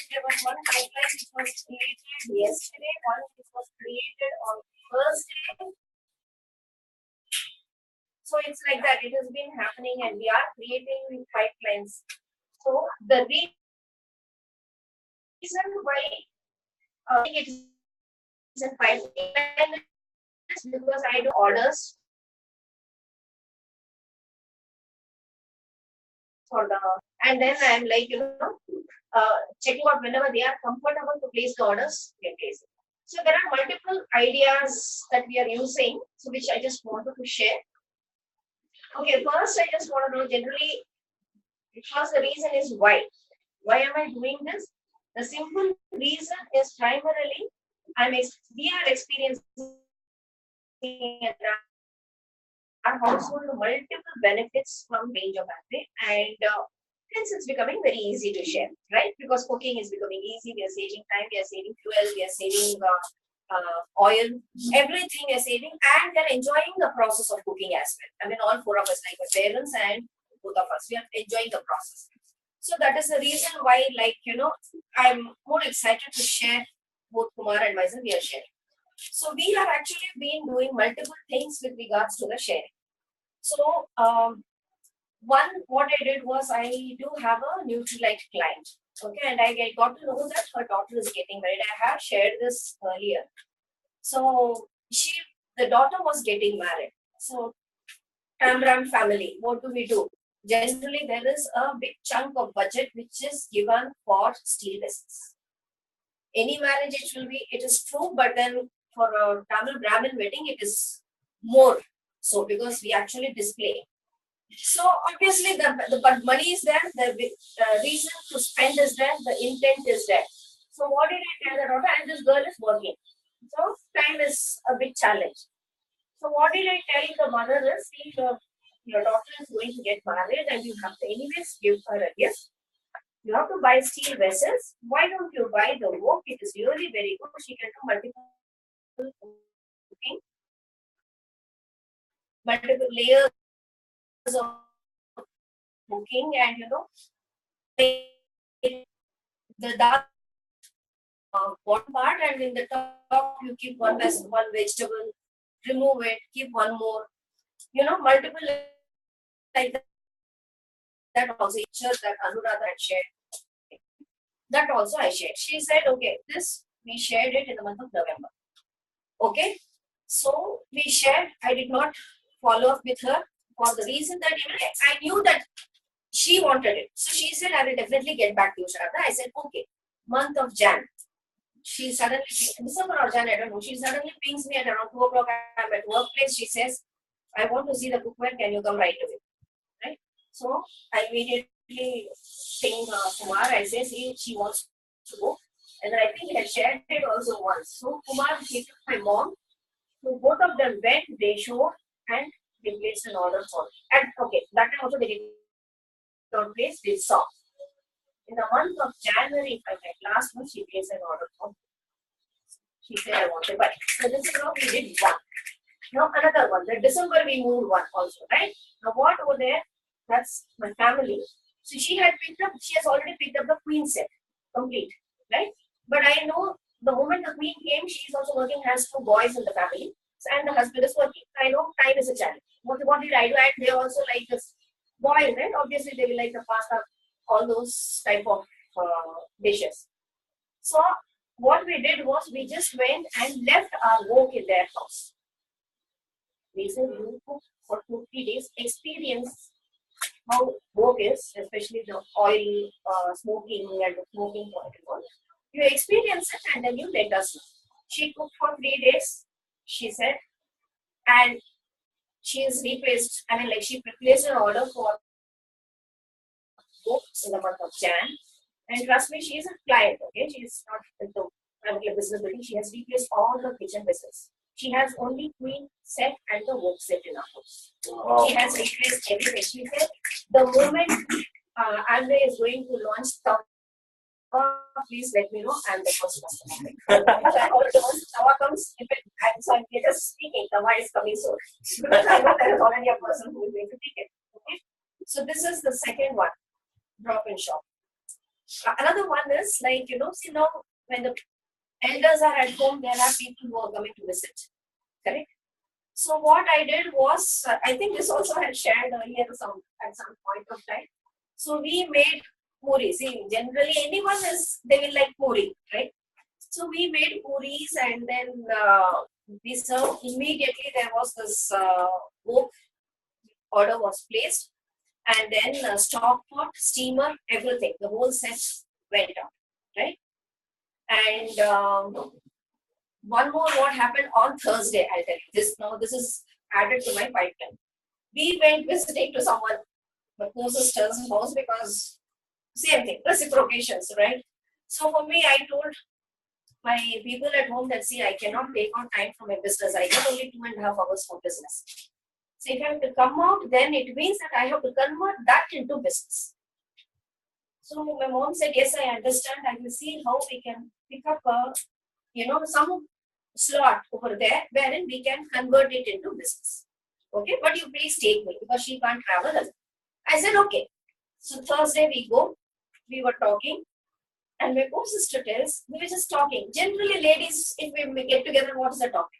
there was one pipeline which was created yesterday, one which was created on Thursday. So it's like that. It has been happening, and we are creating pipelines. So the reason why it is in pipeline is because I do orders for the, and then I'm like, checking out whenever they are comfortable to place the orders, they place it. So there are multiple ideas that we are using, so which I just wanted to share. Okay, first I just want to know generally, because the reason is why. Why am I doing this? The simple reason is primarily we are experiencing in our household multiple benefits from range of acne, and hence it's becoming very easy to share, right? Because cooking is becoming easy, we are saving time, we are saving fuel, we are saving oil, everything we are saving, and we are enjoying the process of cooking as well. I mean, all four of us, like my parents and both of us, we are enjoying the process. So that is the reason why, I'm more excited to share. Both Kumar and myself, we are sharing. So we have actually been doing multiple things with regards to the sharing. So what I did was, I do have a Nutrilite client, okay, and I got to know that her daughter is getting married. I have shared this earlier. So the daughter was getting married. So Ram family, what do we do? Generally, there is a big chunk of budget which is given for steel vessels. Any marriage, it is true, but then for a Tamil Brahmin wedding, it is more so, because we actually display. So obviously, but money is there, the reason to spend is there, the intent is there. So what did I tell the daughter? And this girl is working, so time is a big challenge. So what did I tell the mother is, see, your daughter is going to get married, and you have to anyways give her a gift. You have to buy steel vessels. Why don't you buy the wok? It is really very good. She can do multiple layers of cooking, and the dal bottom part, and in the top you keep one vegetable, remove it, keep one more. Multiple like that also. That Anuradha had shared. That also I shared. She said, okay, this we shared it in the month of November. Okay, so we shared. I did not follow up with her for the reason that I knew that she wanted it. So she said, I will definitely get back to you, Shraddha. I said, okay. Month of Jan. She suddenly, December or Jan, I don't know. She suddenly pings me at around 2 o'clock. I'm at workplace. She says, I want to see the cookware. Can you come right away? Right? So I immediately ping Kumar. I say, see, she wants to go. And then I think he had shared it also once. So Kumar, he took my mom. So both of them went, they showed, and they placed an order for it. And okay, that time also they did not place, they saw. In the month of January, last month, she placed an order for it. She said, I want to buy. So this is how we did one. Now another one. The December we moved one also, right? Now what over there? That's my family. So she has already picked up the queen set, complete, right? But I know the moment the queen came, she is also working, has 2 boys in the family, and the husband is working. I know time is a challenge. What did I do? And they also like this boil, right? Obviously, they will like the pasta, all those type of dishes. So what we did was, we just went and left our wok in their house. We said, you cook for 2-3 days, experience how wok is, especially the oil smoking and the smoking point. You experience it, and then you let us know. She cooked for 3 days, she said, and she is replaced. She placed an order for books in the month of Jan. And trust me, she is a client, okay? She is not into a business building. She has replaced all the kitchen vessels. She has only queen set and the wok set in her house. Oh. She has replaced everything. She said, the moment Andre is going to launch stuff, please let me know. I'm the first customer. Once Tawa comes, so I'm just speaking, Tawa is coming soon. Because I know there is already a person who is going to take it. Okay? So this is the second one, drop in shop. Another one is like, see now when the elders are at home, there are people who are coming to visit. Correct? So what I did was, I think this also I had shared earlier at some point of time. So we made puri. See, generally anyone they will like puri, right? So we made puris and then we served immediately. There was this book order was placed, and then stock pot, steamer, everything, the whole set went out, right? And one more, what happened on Thursday, I'll tell you this now. This is added to my pipeline. We went visiting to someone, my co-sister's house, because same thing, reciprocations, right? So for me, I told my people at home that, see, I cannot take on time from my business. I get only 2.5 hours for business. So if I have to come out, then it means that I have to convert that into business. So my mom said, yes, I understand. I will see how we can pick up some slot over there wherein we can convert it into business. Okay, but you please take me because she can't travel alone. I said, okay. So Thursday we go. We were talking. And my co-sister tells, we were just talking. Generally, ladies, if we get together, what is the topic?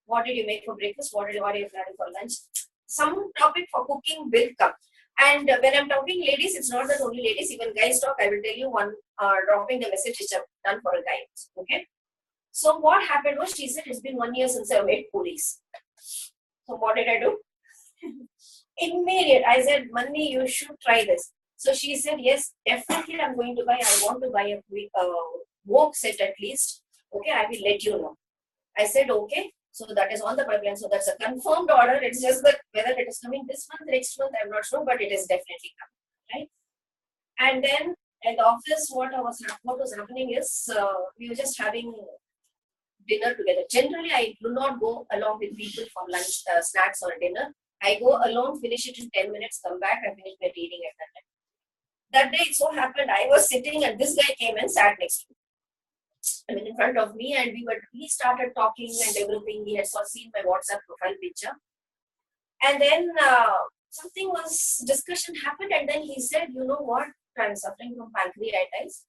What did you make for breakfast? What are you planning for lunch? Some topic for cooking will come. And when I'm talking ladies, it's not that only ladies, even guys talk. I will tell you one, dropping the message which I've done for a guy. Okay. So what happened was, she said, it's been 1 year since I made puris. So what did I do? Immediate. I said, Manni, you should try this. So she said, yes, definitely I'm going to buy. I want to buy a wok set at least. Okay, I will let you know. I said, okay. So that is on the pipeline. So that's a confirmed order. It's just that whether it is coming this month, next month, I'm not sure, but it is definitely coming, right? And then at the office, what was happening is we were just having dinner together. Generally, I do not go along with people for lunch, snacks or dinner. I go alone, finish it in 10 minutes, come back, I finish my reading at that time. That day, it so happened, I was sitting and this guy came and sat next to me. I mean, in front of me, and we started talking and everything. He had seen my WhatsApp profile picture. And then discussion happened, and then he said, you know what, I'm suffering from pancreatitis,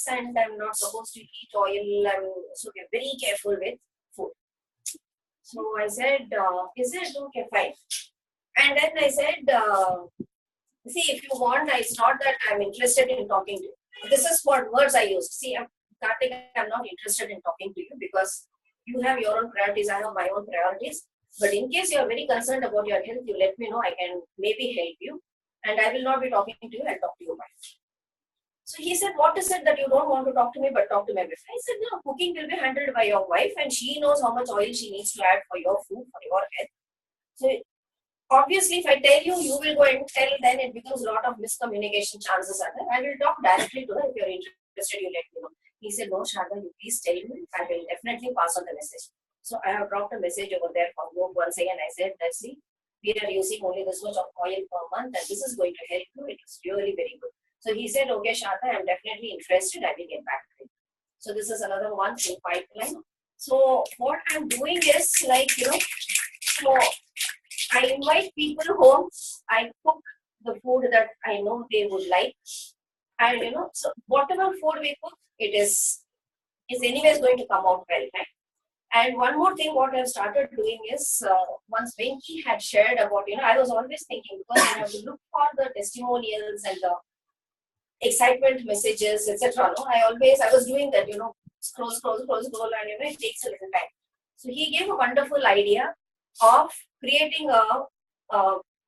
and I'm not supposed to eat oil, so we're very careful with food. So I said, is it okay, fine? And then I said, see, if you want, it's not that I'm interested in talking to you. This is what words I used. See, Kartik, I'm not interested in talking to you because you have your own priorities, I have my own priorities. But in case you are very concerned about your health, you let me know, I can maybe help you. And I will not be talking to you, I'll talk to your wife. So he said, what is it that you don't want to talk to me, but talk to my wife? I said, no, cooking will be handled by your wife and she knows how much oil she needs to add for your food, for your health. So obviously, if I tell you, you will go and tell, then it becomes a lot of miscommunication chances are there. I will talk directly to her. If you're interested, you let me know. He said, no, Sharda, you please tell me. I will definitely pass on the message. So I have dropped a message over there for work once again. I said, let's see, we are using only this much of oil per month and this is going to help you. It is really very good. So he said, okay, Sharda, I'm definitely interested. I will get back to you. So this is another one in pipeline. So what I'm doing is like, so I invite people home. I cook the food that I know they would like. And, so whatever food we cook, it is anyways going to come out well, right? And one more thing, what I've started doing is, once Venki had shared about, I was always thinking, because I have to look for the testimonials and the excitement messages, etc. No? I was doing that, scroll, and, it takes a little time. So he gave a wonderful idea of creating a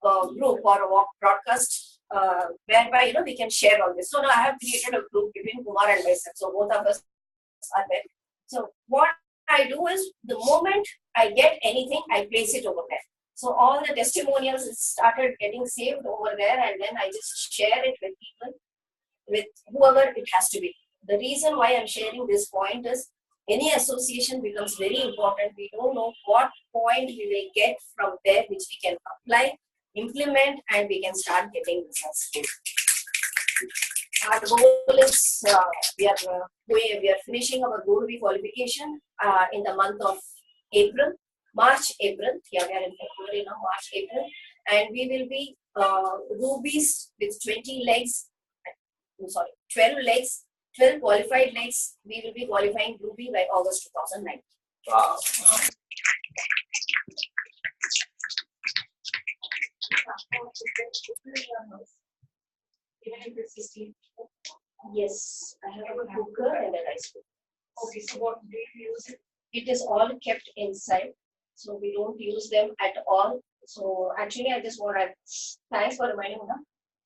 group or a broadcast whereby, we can share all this. So now I have created a group between Kumar and myself. So both of us are there. So what I do is, the moment I get anything, I place it over there. So all the testimonials started getting saved over there, and then I just share it with people, with whoever it has to be. The reason why I'm sharing this point is, any association becomes very important. We don't know what point we will get from there, which we can apply, implement, and we can start getting results. Our goal is, we are finishing our goal qualification in the month of March, April. Yeah, we are in February now, March, April. And we will be rubies with 20 legs, sorry, 12 legs, 12 qualified legs. We will be qualifying Group B by August 2009. Wow. Even if it's 16. Yes, I have a cooker and a rice cooker. Okay, so what do you use it? It is all kept inside, so we don't use them at all. So actually, I just want to thanks for reminding me.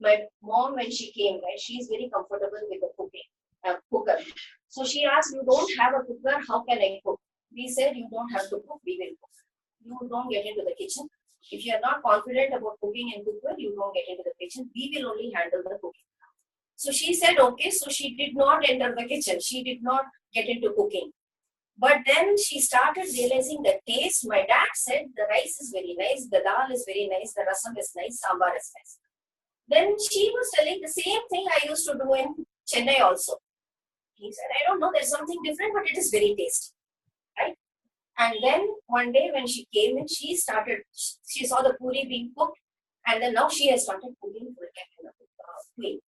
My mom, when she came, right, she is very comfortable with the cooker. So she asked, "You don't have a cooker, how can I cook?" We said, "You don't have to cook, we will cook. You don't get into the kitchen. If you are not confident about cooking in cooker, you don't get into the kitchen. We will only handle the cooking." So she said, "Okay." So she did not enter the kitchen. She did not get into cooking. But then she started realizing the taste. My dad said the rice is very nice, the dal is very nice, the rasam is nice, sambar is nice. Then she was telling the same thing I used to do in Chennai also. He said, "I don't know, there's something different, but it is very tasty." Right? And then one day when she came in, she saw the puri being cooked, and then now she has started cooking for queen.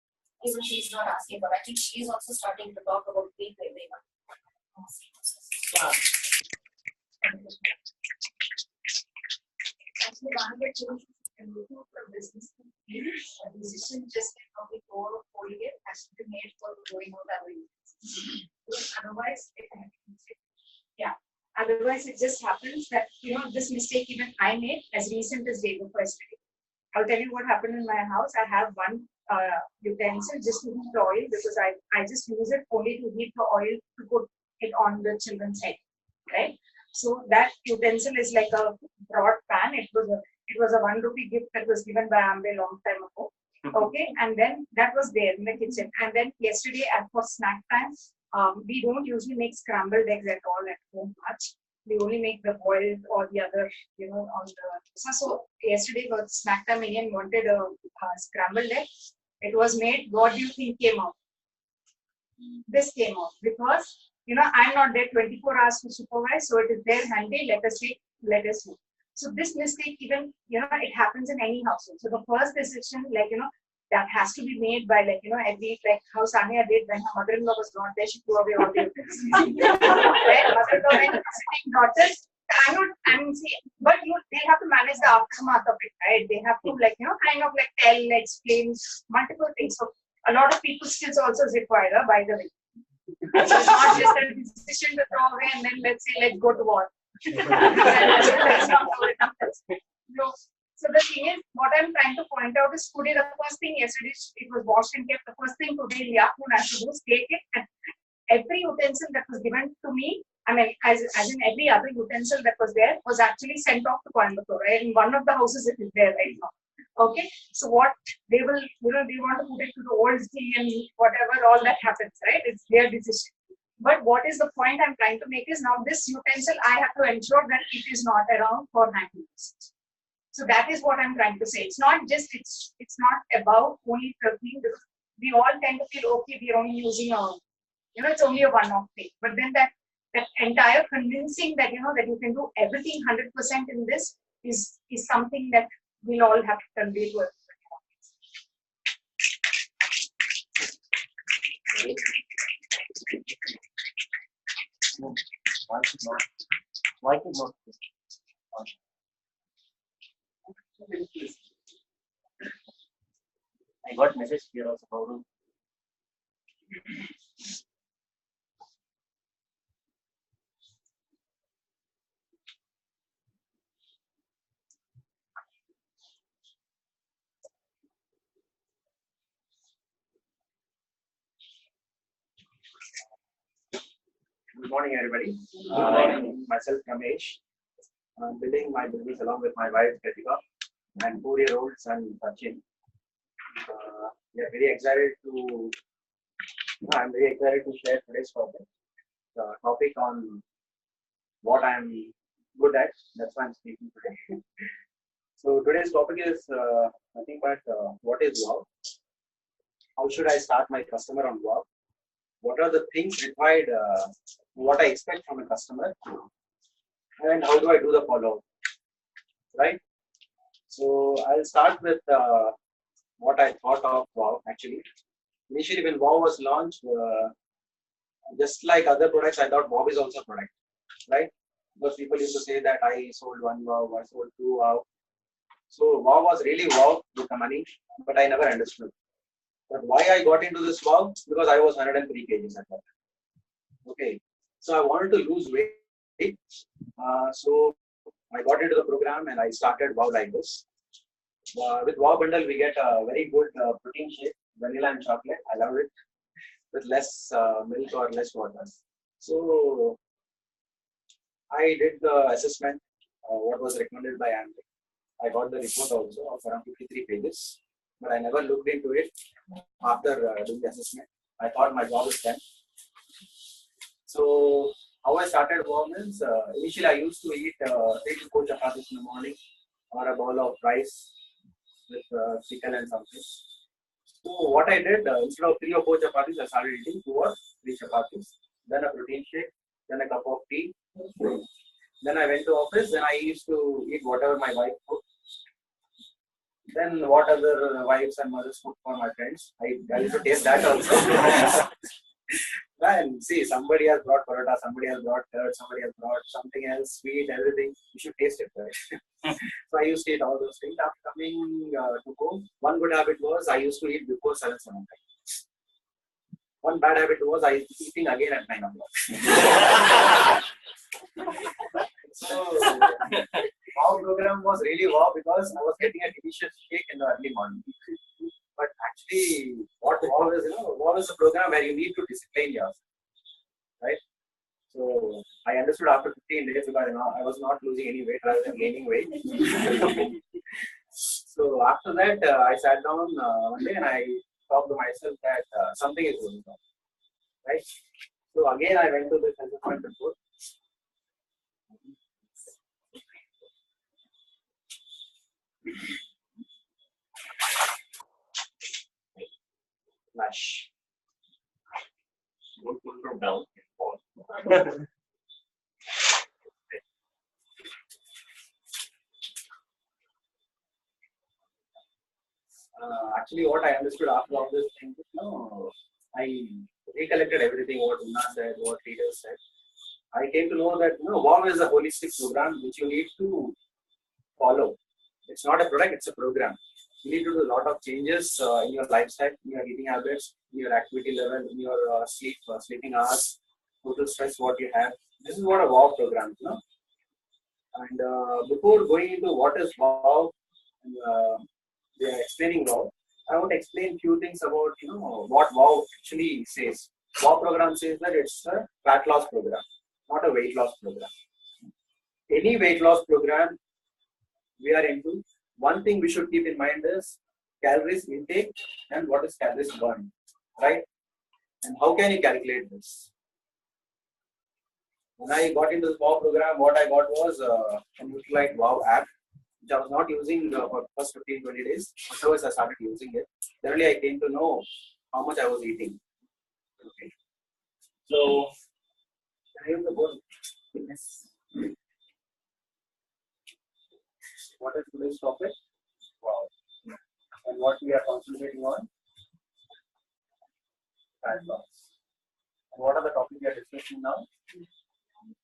Even she's not asking for, I think she is also starting to talk about queen to everyone. Wow. Actually, one of the changes in looking for business, a decision just like how we go or holding it has to be made for going out our business. Otherwise, otherwise it just happens that this mistake even I made as recent as day before yesterday. I'll tell you what happened in my house. I have one utensil just to heat the oil because I just use it only to heat the oil to put it on the children's head, right? So that utensil is like a broad pan. It was a 1 rupee gift that was given by Ambe long time ago. Okay, and then that was there in the kitchen. And then yesterday, for snack time, we don't usually make scrambled eggs at all at home much. We only make the boiled or the other, on the. So yesterday for snack time, Indian wanted a scrambled egg. It was made. What do you think came out? This came out because I'm not there 24 hours to supervise, so it is there handy. Let us know. So this mistake, even it happens in any household. So the first decision, that has to be made by every how Sania did when her mother-in-law was not there, she threw away all the mother-in-law when visiting daughters. But they have to manage the aftermath of it, right? They have to tell, explain multiple things. So a lot of people skills also is required, by the way. So it's not just a decision to throw away and then let's go to war. That's not how it happens. So the thing is, what I'm trying to point out is today, the first thing yesterday, it was washed and kept. The first thing today in the afternoon I have to do is take it, and every utensil that was given to me, as in every other utensil that was there, was actually sent off to Coimbatore. Right? In one of the houses it is there right now. Okay, so what they will, they want to put it to the old tea and whatever, all that happens, right? It's their decision. But what is the point I'm trying to make is now this utensil, I have to ensure that it is not around for handling. So that is what I'm trying to say. It's not just, it's not about only cooking. We all tend to feel, okay, we're only using it's only a one-off thing. But then that entire convincing that, that you can do everything 100% in this is something that we'll all have to convey to Why could not? I got message here also. How Good morning, everybody. Myself, Ramesh. I'm building my business along with my wife, Kritika, and 4-year-old son, Sachin. I'm very excited to share today's topic. The topic on what I'm good at. That's why I'm speaking today. So today's topic is nothing but what is wow? How should I start my customer on wow? What are the things required? What I expect from a customer, and how do I do the follow-up? Right. So I'll start with what I thought of wow. Actually, Initially, when WoW was launched, just like other products, I thought WoW is also a product, right? Because people used to say that I sold one WoW, I sold two WoW. So WoW was really WoW with the money, but I never understood. But why I got into this WoW? Because I was 103 kgs at that time. Okay, so I wanted to lose weight. So I got into the program and I started WoW like this. With WoW bundle, we get a very good protein shake, vanilla and chocolate. I love it with less milk or less water. So I did the assessment, what was recommended by Amway. I got the report also of around 53 pages, but I never looked into it after doing the assessment. I thought my job is done. So how I started WoW means, initially I used to eat 3 to 4 chapatis in the morning or a bowl of rice with chicken and something. So what I did, instead of 3 or 4 chapatis, I started eating 2 or 3 chapatis, then a protein shake, then a cup of tea. Then I went to office, then I used to eat whatever my wife cooked. Then what other wives and mothers cook for my friends. I used to taste that also. And see, somebody has brought paratha, somebody has brought curd, somebody has brought something else, sweet, everything. You should taste it, right? So I used to eat all those things. After coming to home, one good habit was I used to eat before 7, 7. One bad habit was I used to eating again at 9 o'clock. So WoW program was really wow because I was getting a delicious cake in the early morning. But actually, what WoW is, WoW is a program where you need to discipline yourself, right? So I understood after 15 days because I was not losing any weight rather than gaining weight. So after that, I sat down one day and I talked to myself that something is going on, right? So again, I went to this assessment report. Flash. Look for bell. Actually, what I understood after all this thing, I recollected everything what Una said, what Peter said. I came to know that WoW is a holistic program which you need to follow. It's not a product; it's a program. You need to do a lot of changes in your lifestyle, in your eating habits, in your activity level, in your sleeping hours, total stress what you have. This is what a WoW program is, And before going into what is WoW, they are explaining WoW, I want to explain few things about what WoW actually says. WoW program says that it's a fat loss program, not a weight loss program. Any weight loss program we are into, one thing we should keep in mind is calories intake and what is calories burned, right? And how can you calculate this? When I got into the WoW program, what I got was an utilized WoW app, which I was not using for first 15-20 days. Afterwards, I started using it. Then only I came to know how much I was eating. Okay. So, can I use the board? Yes. What is today's topic? Wow. And what we are concentrating on? Fat loss. And what are the topics we are discussing now?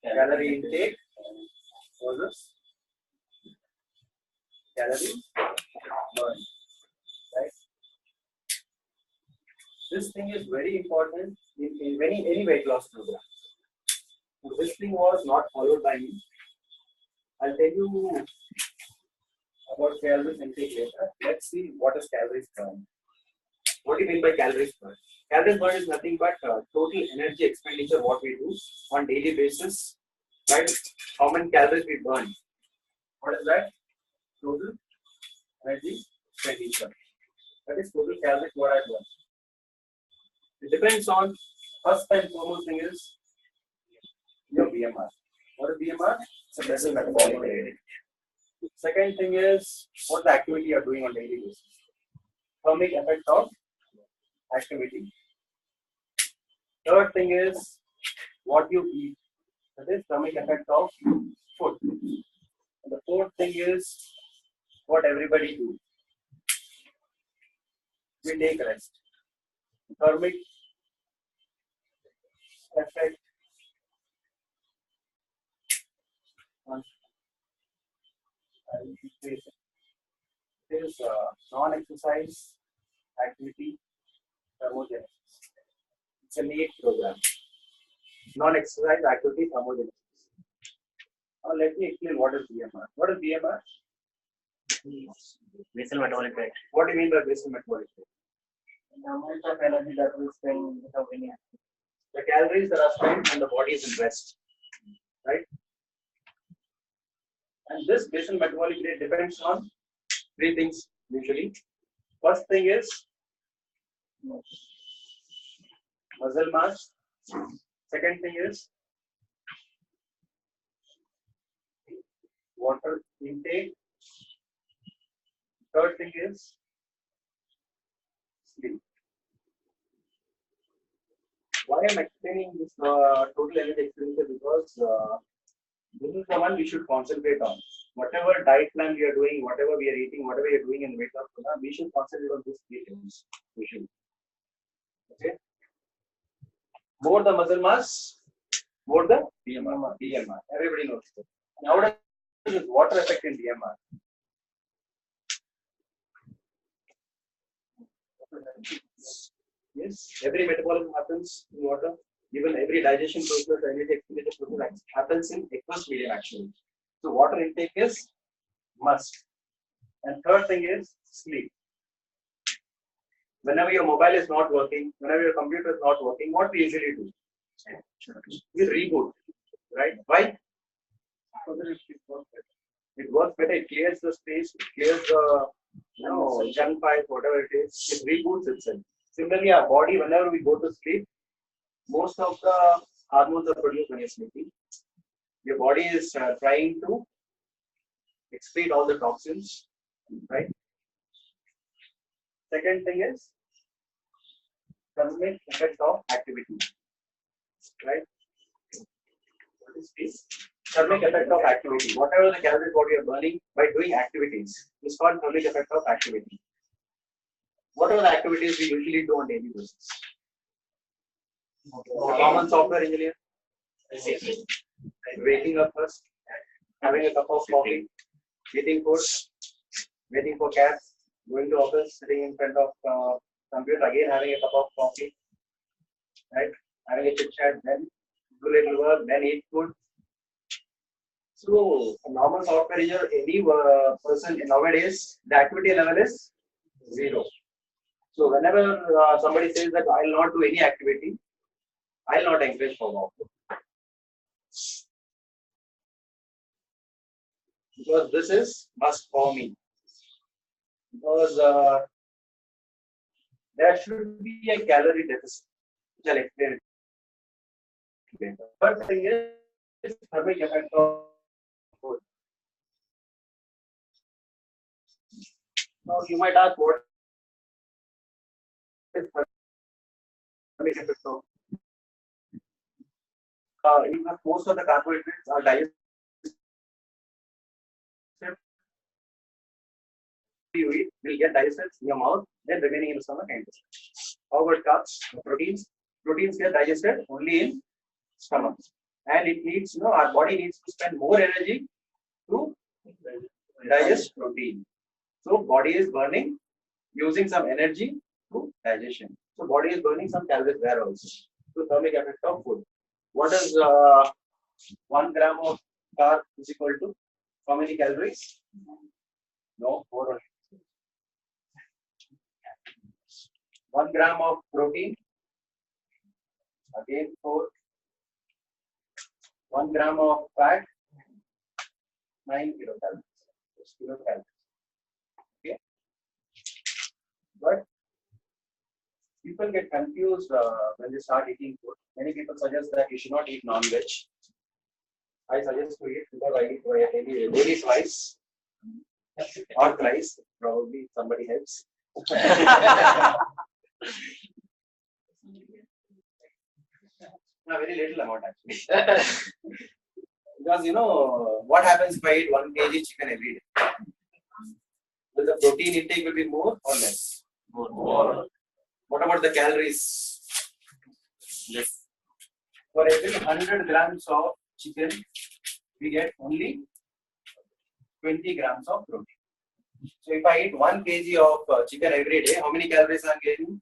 Calorie intake versus calorie burn. Right? This thing is very important in any weight loss program. So this thing was not followed by me. I'll tell you about calories intake later. Let's see what is calories burn. What do you mean by calories burn? Calories burn is nothing but total energy expenditure what we do on daily basis, right? How many calories we burn? What is that? Total energy expenditure. That is total calories what I burn. It depends on, first and foremost thing is your BMR. What is BMR? It's a basal metabolic rate. Second thing is what the activity you are doing on daily basis. Thermic effect of activity. Third thing is what you eat. That is thermic effect of food. And the fourth thing is what everybody do. We take rest. thermic effect on nutrition. It is non-exercise activity thermogenesis. It's a NEAT program. Non-exercise activity thermogenesis. Now let me explain what is BMR. What is BMR? Basal metabolic rate. What do you mean by basal metabolic rate? The amount of energy that we spend without any activity. The calories that are spent and the body is in rest, right? And this basal metabolic rate depends on three things usually. First thing is muscle mass. Second thing is water intake. Third thing is sleep. Why I am explaining this total energy expenditure? Because this is the one we should concentrate on. Whatever diet plan we are doing, whatever we are eating, whatever we are doing in weight loss program, we should concentrate on these three things. We should. Okay. More the muscle mass, more the BMR. BMR. Everybody knows it. Now, what is water effect in BMR? Yes, every metabolism happens in water. Even every digestion process, energy expenditure process happens in aqueous medium actually. So water intake is must. And third thing is sleep. Whenever your mobile is not working, whenever your computer is not working, what we usually do? We reboot, right? Why? It works better. It clears the space. It clears the junk pipe, whatever it is. It reboots itself. Similarly, our body, whenever we go to sleep, most of the hormones are produced when you're sleeping. Your body is trying to excrete all the toxins, right? Second thing is thermic effect of activity, right? What is this? Thermic effect of activity. Whatever the calories what we are burning by doing activities is called thermic effect of activity. What are the activities we usually do on daily basis? Common software engineer. Waking up first, having a cup of coffee, eating food, waiting for cabs, going to office, sitting in front of computer, again having a cup of coffee, right? Having a chit chat, then do little work, then eat food. So, a normal software engineer, any person nowadays, the activity level is 0. So, whenever somebody says that I will not do any activity, I will not encourage for work. Because this is must for me. Because there should be a calorie deficit, which I'll explain it later. First thing is thermic effect of food. Now you might ask what is thermic effect of most of the carbohydrates are digested. You eat will get digested in your mouth, then remaining in the stomach and intestine. How about carbs? Proteins. Proteins get digested only in stomach, and it needs, our body needs to spend more energy to digest protein. So body is burning, using some energy to digestion. So body is burning some calories there also. So thermic effect of food. What is 1 gram of carb is equal to how many calories? No, 4 only. 1 gram of protein, again 4. 1 gram of fat, 9 kilocalories. Okay. But people get confused when they start eating food. Many people suggest that you should not eat non-veg. I suggest to eat because I eat daily twice or thrice. Probably somebody helps. No, very little amount actually. Because what happens if I eat 1 kg chicken every day? Will the protein intake will be more or less? More. What about the calories? Yes. For every 100 grams of chicken, we get only 20 grams of protein. So if I eat 1 kg of chicken every day, how many calories I'm getting?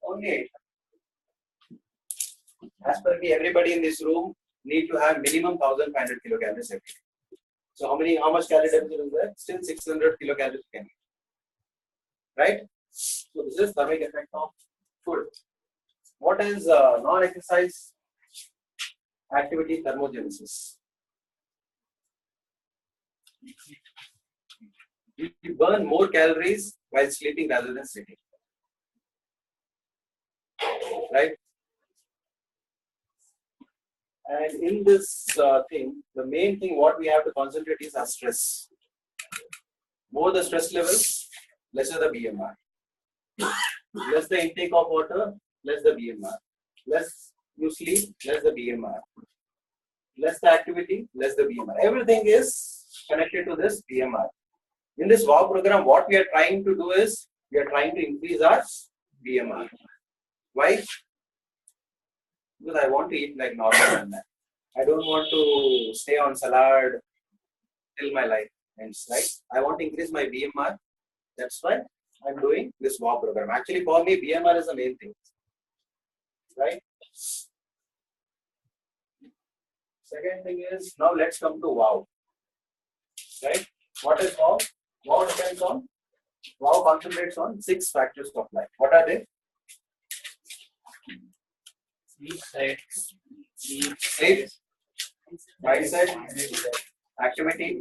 Only 8. As per me, everybody in this room need to have minimum 1500 kilocalories every day. So how much calorie deficit is there? Still 600 kilocalories can eat. Right? So this is thermic effect of food. What is non-exercise activity thermogenesis? You burn more calories while sleeping rather than sitting. Right? And in this thing, the main thing what we have to concentrate is our stress. More the stress levels, lesser the BMR. Less the intake of water, less the BMR. Less you sleep, less the BMR. Less the activity, less the BMR. Everything is connected to this BMR. In this WOW program, what we are trying to do is, we are trying to increase our BMR. Why? Because I want to eat like normal man. I don't want to stay on salad till my life ends, right? I want to increase my BMR. That's why I'm doing this WOW program. Actually, for me, BMR is the main thing, right? Second thing is, now let's come to WOW, right? What is WOW? WOW depends on, WOW concentrates on 6 factors of life. What are they? Sleep, mindset, activity,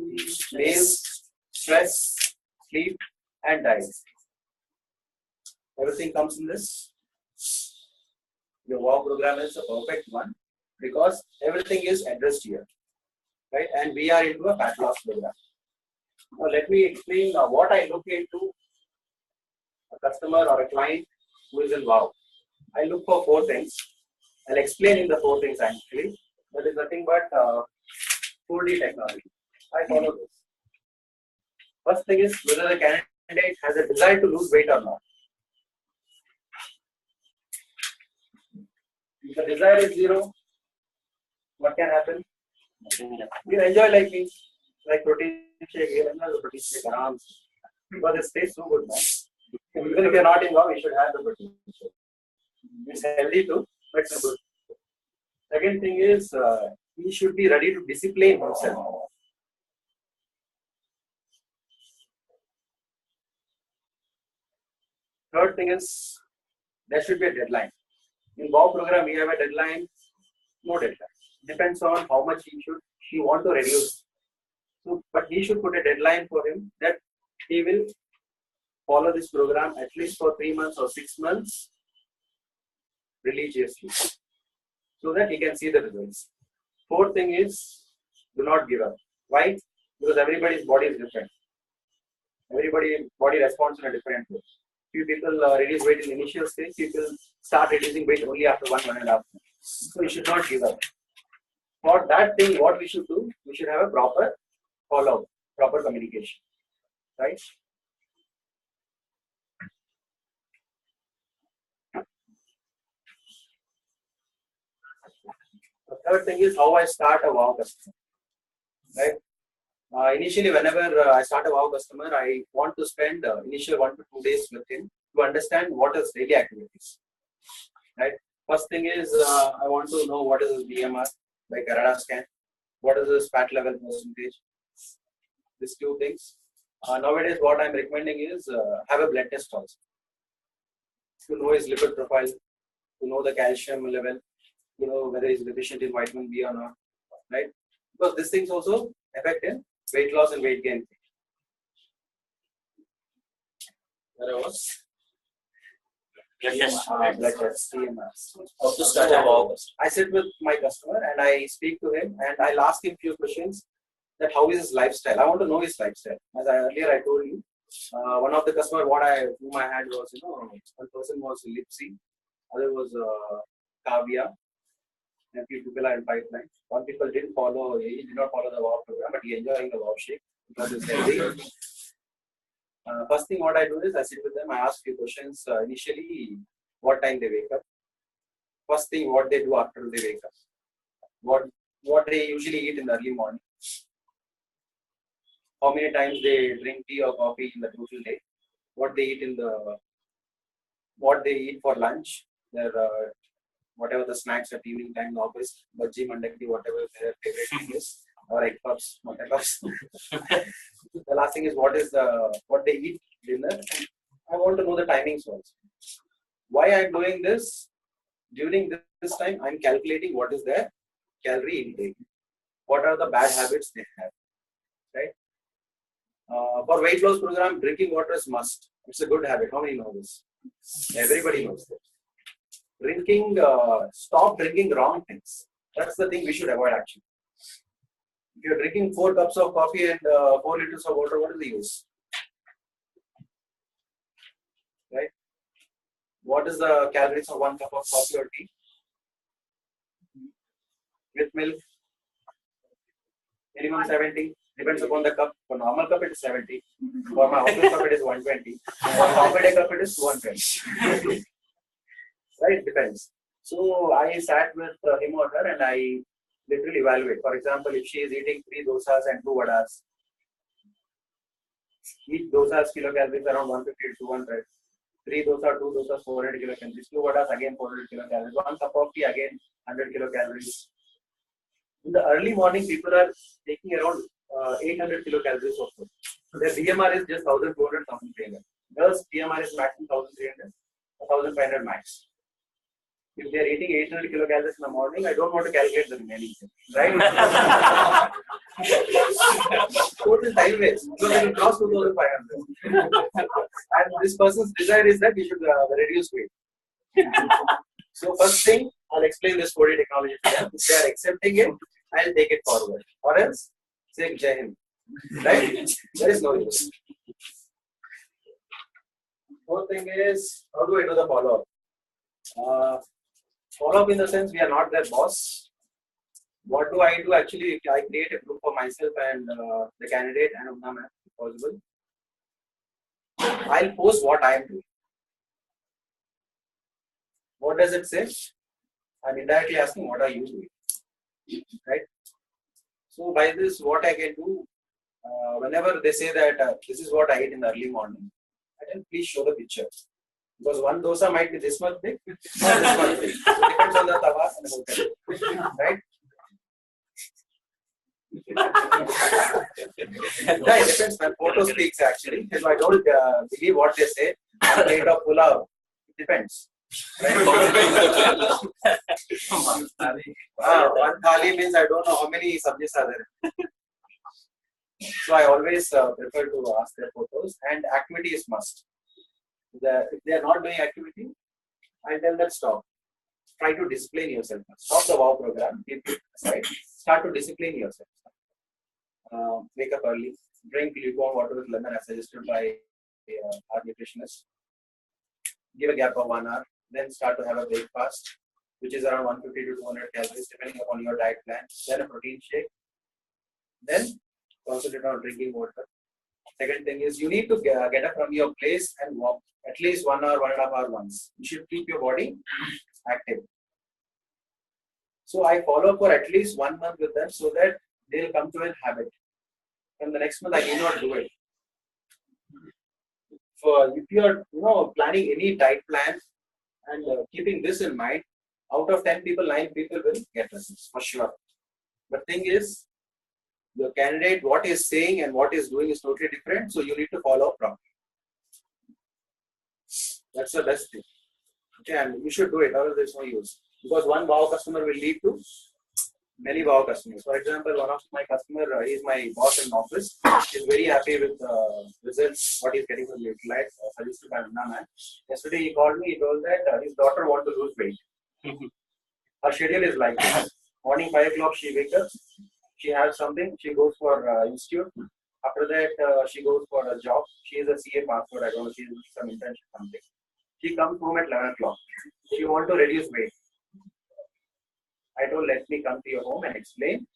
meals, stress, sleep, and diet. Everything comes in this. Your WOW program is a perfect one because everything is addressed here, right? And we are into a fat loss program. Now let me explain what I look into a customer or a client who is in WOW. I look for 4 things. I'll explain in the 4 things actually. That is nothing but 4D technology. I follow this. First thing is whether the candidate has a desire to lose weight or not. If the desire is 0, what can happen? You enjoy like me, like protein shake, you enjoy the protein shake around. Because it tastes so good, man. Even if you're not in WOW, you should have the protein shake. It's healthy too, but it's good. Second thing is, he should be ready to discipline himself. Third thing is, there should be a deadline. In WOW program, we have a deadline, no deadline. Depends on how much he want to reduce. So, but he should put a deadline for him that he will follow this program at least for 3 months or 6 months religiously, so that he can see the results. Fourth thing is, do not give up. Why? Because everybody's body is different. Everybody's body responds in a different way. Few people reduce weight in the initial stage, people start reducing weight only after 1.5 months. So you should not give up. For that thing, what we should do, we should have a proper follow-up, proper communication, right? The third thing is how I start a WOW customer, right? Initially, whenever I start a WOW customer, I want to spend initial 1 to 2 days with him to understand what is daily activities, right? First thing is, I want to know what is his BMR, like a radar scan, what is his fat level percentage, these 2 things. Nowadays, what I'm recommending is have a blood test also, to know his lipid profile, to know the calcium level, to know whether he's deficient in vitamin B or not, right? Because these things also affect in weight loss and weight gain. Where I was? Blood test, CMS. How to start a WOW. I sit with my customer and I speak to him and I'll ask him few questions that how is his lifestyle. I want to know his lifestyle. As earlier I told you, one of the customer whom I had was, one person was Lipsy, other was Kavya, and few people are in pipeline. One people he did not follow the WOW program, but he enjoying the WOW shake because it's healthy. First thing what I do is I sit with them, I ask few questions. Initially, what time they wake up. First thing what they do after they wake up. What they usually eat in the early morning. How many times they drink tea or coffee in the total day. What they eat what they eat for lunch. Their whatever the snacks at evening time in the office, bhaji, mandaki, whatever their favorite thing is, or egg puffs, whatever. The last thing is what they eat dinner. I want to know the timings also. Why I am doing this? During this time, I am calculating what is their calorie intake. What are the bad habits they have, right? For weight loss program, drinking water is must. It's a good habit. How many know this? Everybody knows this. Stop drinking wrong things. That's the thing we should avoid actually. If you're drinking 4 cups of coffee and 4 liters of water, what is the use? Right? What is the calories of 1 cup of coffee or tea? With milk? Minimum 70. Depends upon the cup. For normal cup it is 70. For my office cup it is 120. For coffee cup it is 220. Right? Depends. So I sat with him or her and I literally evaluate. For example, if she is eating 3 dosas and 2 vadas, each dosa has kilocalories around 150 to 200. 3 dosa, 2 dosas, 400 kilocalories. 2 vadas again 400 kilocalories. 1 cup of tea again 100 kilocalories. In the early morning, people are taking around 800 kilocalories of food. Their BMR is just 1200, 1300. Girls' BMR is maximum 1300, 1500 max. If they are eating 800 kilocalories in the morning, I don't want to calculate the remaining thing, right? Total time waste. So they will cross 2500. And this person's desire is that we should reduce weight. So first thing, I'll explain this 4D technology to them. If they are accepting it, I'll take it forward. Or else, say Jai Hind. Right? There is no use. Fourth thing is, how do I do the follow-up? Follow-up in the sense, we are not their boss. What do I do? Actually, I create a group for myself and the candidate and Umna ma'am, if possible. I'll post what I am doing. What does it say? I'm indirectly asking, what are you doing? Right? So by this, what I can do, whenever they say that this is what I eat in the early morning, I can please show the picture. Because one dosa might be this much big or this much big. So it depends on the tawa and the hotel. Right? Yeah, it depends. My photo speaks actually. If I don't believe what they say, a plate of pulao, it depends. Right? One thali means I don't know how many subjects are there. So I always prefer to ask their photos, and activity is must. If they are not doing activity, I tell them stop. Try to discipline yourself. Stop the WOW program, keep it aside, start to discipline yourself. Wake up early, drink lukewarm water with lemon as suggested by our nutritionist. Give a gap of 1 hour, then start to have a breakfast, which is around 150 to 200 calories depending upon your diet plan. Then a protein shake. Then concentrate on drinking water. Second thing is you need to get up from your place and walk at least 1 hour, 1.5 hours once. You should keep your body active. So I follow for at least 1 month with them so that they'll come to a habit. And the next month I may not do it. So if you are planning any diet plan and keeping this in mind, out of 10 people, 9 people will get results for sure. But thing is, the candidate, what is saying and what is doing is totally different. So you need to follow up properly. That's the best thing. Okay, and you should do it, otherwise there's no use. Because one WOW customer will lead to many WOW customers. For example, one of my customer, he is my boss in office. He's very happy with the results, what he's getting from the Electrolyte, suggested by Munna man. Yesterday he called me, he told that his daughter wants to lose weight. Her schedule is like this. Morning 5 o'clock she wakes up, she has something, she goes for institute. After that, she goes for a job. She is a CA passport, I don't know, she is doing some internship something. She comes home at 11 o'clock. She wants to reduce weight. I told, let me come to your home and explain.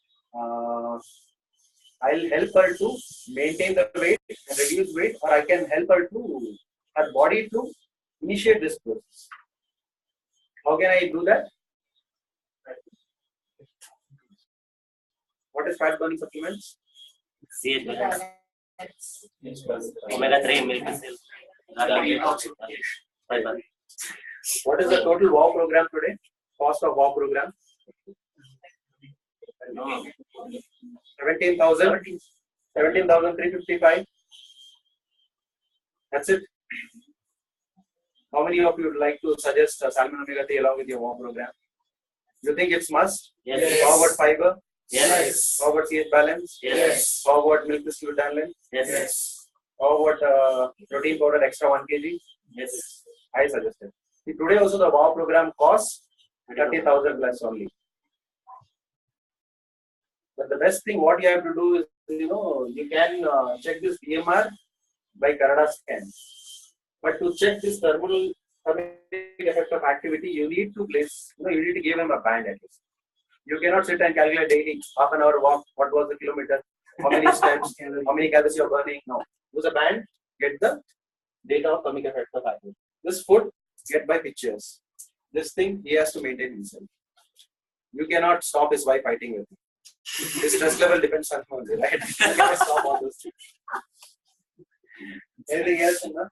I'll help her to maintain the weight and reduce weight, or I can help her to her body to initiate this process. How can I do that? What is fat burning supplements? Omega-3 milk acid. Fiber. What is the total WOW program today? Cost of WOW program? 17,355. That's it. How many of you would like to suggest salmon omega-3 along with your WOW program? You think it's must? Yes. How about fiber? Yes. How about CH balance? Yes. How about milk distilled tannin? Yes. How about protein powder extra 1 kg? Yes. I suggested. See, today also the WOW program costs 30,000 plus only. But the best thing what you have to do is, you can check this BMR by Karada scan. But to check this thermal effect of activity, you need to place, you need to give him a band at least. You cannot sit and calculate daily, half an hour walk, what was the kilometer, how many steps, how many calories you're burning. No. Use a band, get the data of thermic effect of activity. This food, get by pictures. This thing, he has to maintain himself. You cannot stop his wife fighting with him. His stress level depends on him, right? You cannot stop all those things. Anything else in the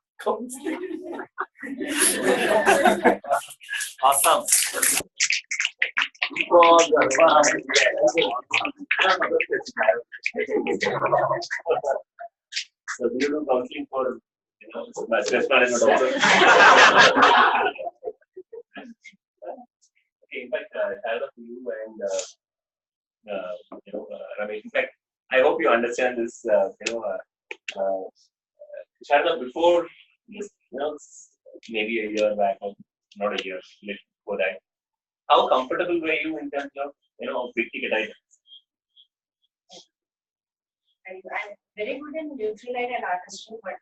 Awesome. So do you do counseling for stress management also? Okay, in fact, Sharada, to you and Ramesh. In fact, I hope you understand this. Sharada, before this, maybe a year back, or not a year, before that, how comfortable were you in terms of big ticket items? I'm very good in Nutrilite and artistry, but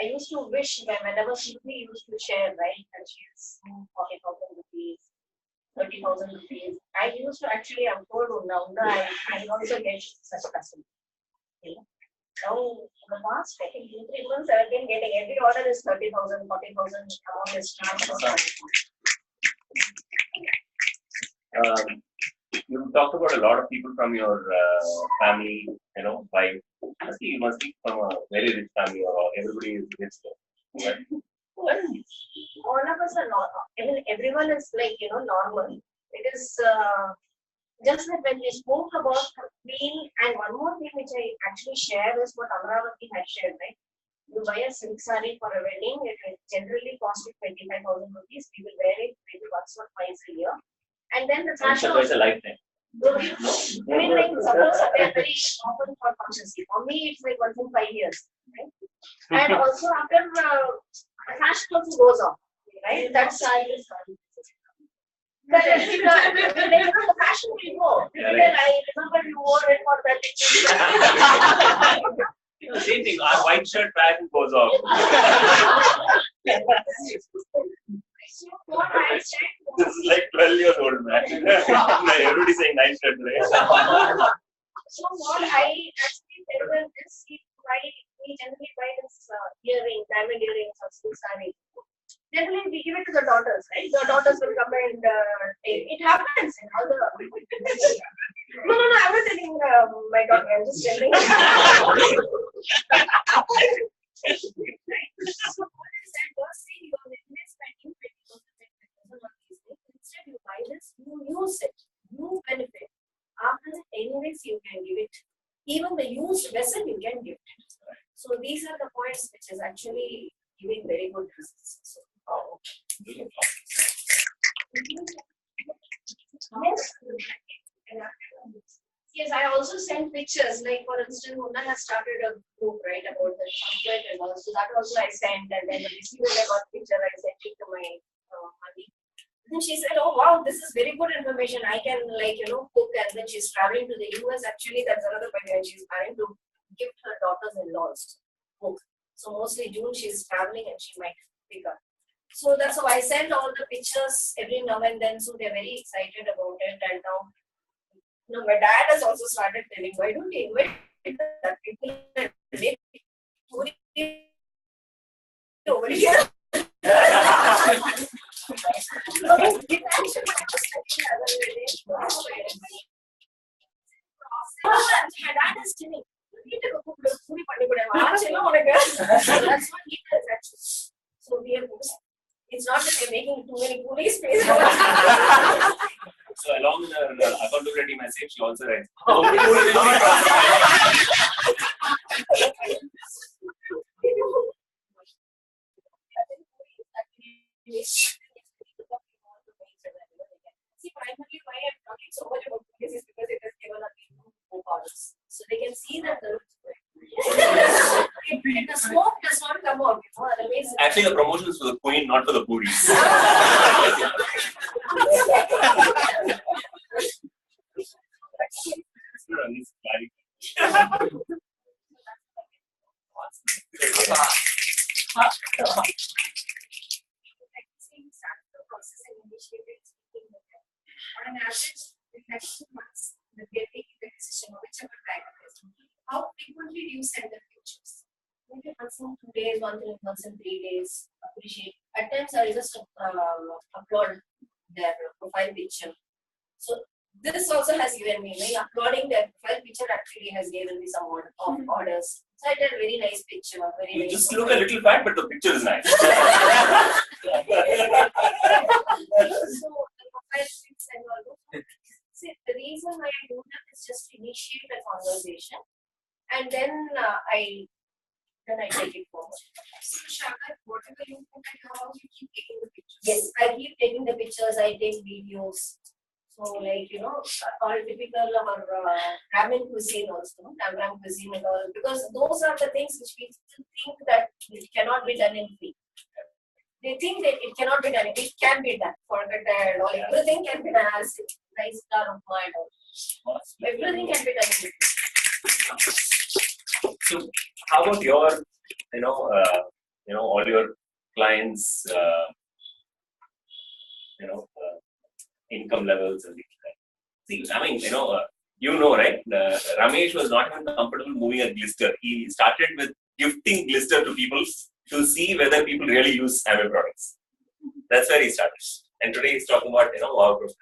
I used to wish that whenever Shruti used to share, right, that she's 40,000 rupees, 30,000 rupees. I used to actually afford Unda. I also get such customers. Now, in the past, I think 2-3 months, I've been getting every order is 30,000, 40,000, amount is charged. You talked about a lot of people from your family, wife. You must be from a very rich family, or everybody is rich. Right? All of us are normal. I mean, everyone is like, normal. It is just that when we spoke about being, and one more thing which I actually share is what Amravati had shared, right? You buy a silk saree for a wedding, it will generally cost you 25,000 rupees. We will wear it maybe once or twice a year. And then the fashion It's a lifetime. I mean, like, suppose they are very often for functions. For me, it's like once in 5 years, right? And also after fashion also goes off, right? That's the fashion will go. Then I remember you wore it for that. Same thing. Our white shirt fashion goes off. So what I said This is like 12 years old, man. Everybody's saying nice shirt today. So what I actually tell them is, we generally buy this earring, diamond earrings or silk saree. Generally, we give it to the daughters, right? The daughters will come and take. It happens in all the. No, I'm not telling my daughter. I'm just telling. So what is that? You're saying you're spending 20,000 on these things. Instead, you buy this, you use it, you benefit. After that, anyways, you can give it. Even the used vessel, you can give it. So these are the points which is actually giving very good results. Yes, I also sent pictures. Like, for instance, Mona has started a group, right, about the chocolate and all. So that also I sent, and then the receiver I got picture, I sent it to my honey. Then she said, "Oh wow, this is very good information. I can cook." And then she's traveling to the US. Actually, that's another point. And she's planning to gift her daughters-in-laws cook. So mostly June she's traveling and she might pick up. So that's how I send all the pictures every now and then. So they're very excited about it. And now No, my dad has also started telling, why don't you invite the people and make puri over here? My dad is telling, that's what he does actually. So we have, it's not that we're making too many puris. So along the accountability message, she also writes. See, primarily why I'm talking so much about this is because it has given us powers. So they can see that the smoke does not come out. Otherwise, Actually, the promotion is for the queen, not for the puris. On an average, in next 2 months, that we are taking the decision of whichever type it is. How frequently do you send the pictures? maybe once in 2 days, once in 3 days. Appreciate. At times, I just upload their profile picture. So this also has given me, uploading their profile picture actually has given me some of orders. So I did a very nice picture. Very You nice just look a little fat, but the picture is nice. So the profile pics and all. See, the reason why I do that is just to initiate a conversation, and then I take it forward. So, Shakar, whatever you put at your house, you keep taking the pictures. Yes, I keep taking the pictures. I take videos. So, like, all typical ramen cuisine also, Tamram cuisine and all, because those are the things which people think that it cannot be done in free. They think that it cannot be done. It can be done. Forget that all. Everything can be done as rice flour of my all. Everything can be done in free. So, how about your, all your clients, income levels and things like that? See, I mean, right? Ramesh was not even comfortable moving a glister. He started with gifting glister to people to see whether people really use Amway products. That's where he started. And today he's talking about, wow, program.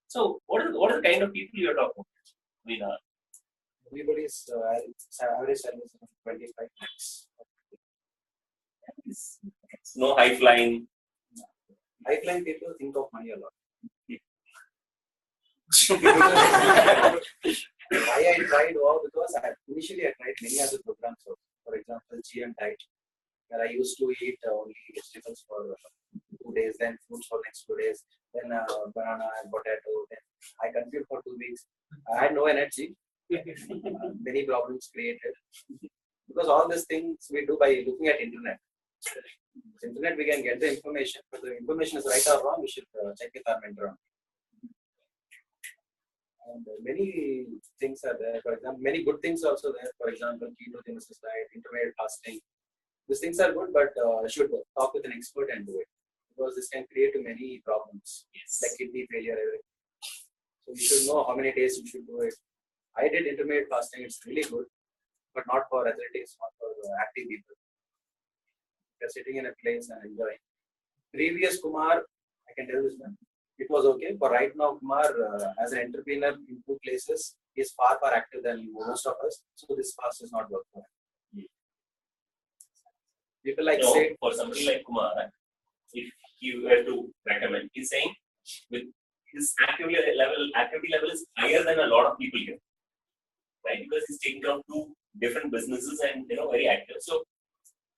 So, what are the kind of people you're talking about? I mean, Everybody's average salary is 25 lakhs. no high flying. High flying people think of money a lot. Why I tried wow, because initially I tried many other programs. For example, GM diet, where I used to eat only vegetables for 2 days, then fruits for next 2 days, then banana and potato. Then I continued for 2 weeks. I had no energy. Many problems created because all these things we do by looking at internet. Internet we can get the information, but the information is right or wrong. We should check with our mentor. And many things are there. For example, many good things also there. For example, ketogenesis diet, intermittent fasting. These things are good, but should talk with an expert and do it because this can create many problems, like kidney failure. Everything. So you should know how many days you should do it. I did intermittent fasting. It's really good, but not for athletics, not for active people. You're sitting in a place and enjoying. Previous Kumar, I can tell this one. It was okay, but right now Kumar, as an entrepreneur in 2 places, is far active than most of us. So this fast is not work for him. People like say for somebody like Kumar, if you were to recommend, he's saying with his activity level is higher than a lot of people here, right? Because he's taking care of 2 different businesses and very active. So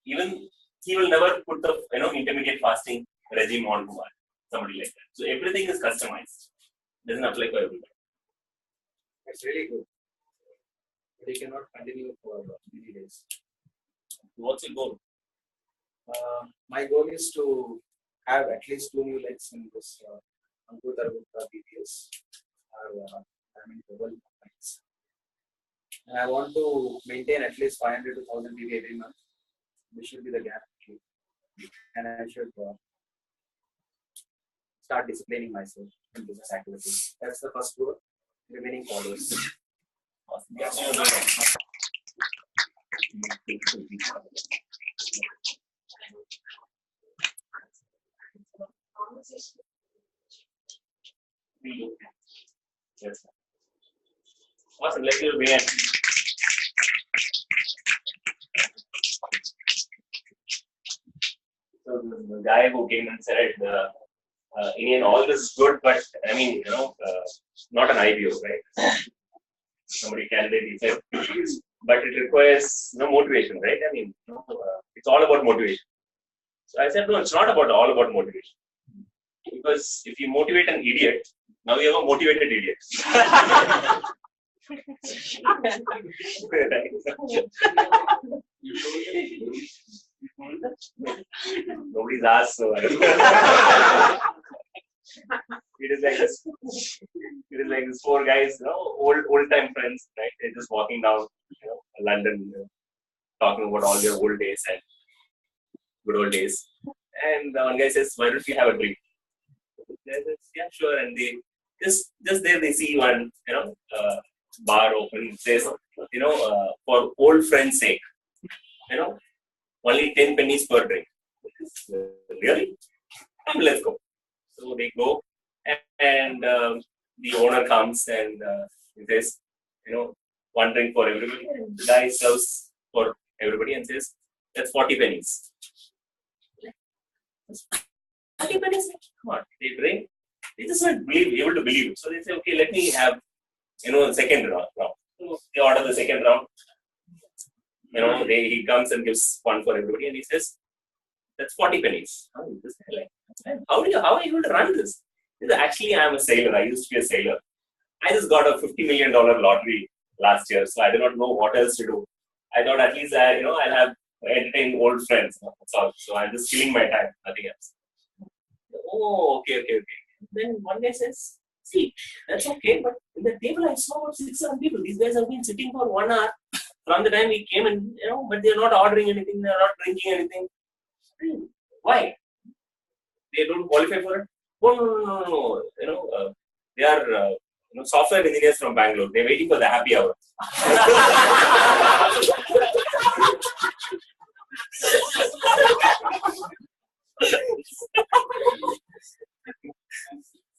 even he will never put the intermediate fasting regime on Kumar, somebody like that. So everything is customized. Doesn't apply for everybody. it's really good, but you cannot continue for many days. What's your goal? My goal is to have at least 2 new legs in this computer with BPS or global companies. And I want to maintain at least 500 to 1000 PV every month. This should be the gap. And I should start disciplining myself in business activities. That's the first goal. remaining followers. Awesome. Yeah. Yes. Awesome. Let your way. So the guy who came and said, Indian, all this is good, but I mean, not an IBO, right? Somebody candidate, he said, but it requires motivation, right? I mean, it's all about motivation. So I said, no, it's not all about motivation. Because if you motivate an idiot, now you have a motivated idiot. Nobody's asked, so it is like this. It is like this four guys, old time friends, right? They're just walking down, London, talking about all their old days and good old days. And one guy says, "Why don't you have a drink?" Yeah, sure. And they just there they see one, bar open. It says, for old friends' sake, only 10 pennies per drink. Really? Let's go. So they go, and the owner comes and he says, one drink for everybody. And the guy serves for everybody and says, that's 40 pennies. 40 pennies? Come on. They drink. They just weren't able to believe it. So they say, okay, let me have, the second round. So they order the second round. He comes and gives one for everybody and he says, that's 40 pennies. How are you able to run this? He says, actually, I'm a sailor. I used to be a sailor. I just got a $50 million lottery last year, so I do not know what else to do. I thought at least I'll have entertain old friends. That's all. So I'm just killing my time, nothing else. Oh, okay. Then one guy says, see, that's okay, but in the table I saw about 6-7 people. These guys have been sitting for 1 hour from the time we came in, but they're not ordering anything, they're not drinking anything. Why? They don't qualify for it? No. They are software engineers from Bangalore. They're waiting for the happy hour.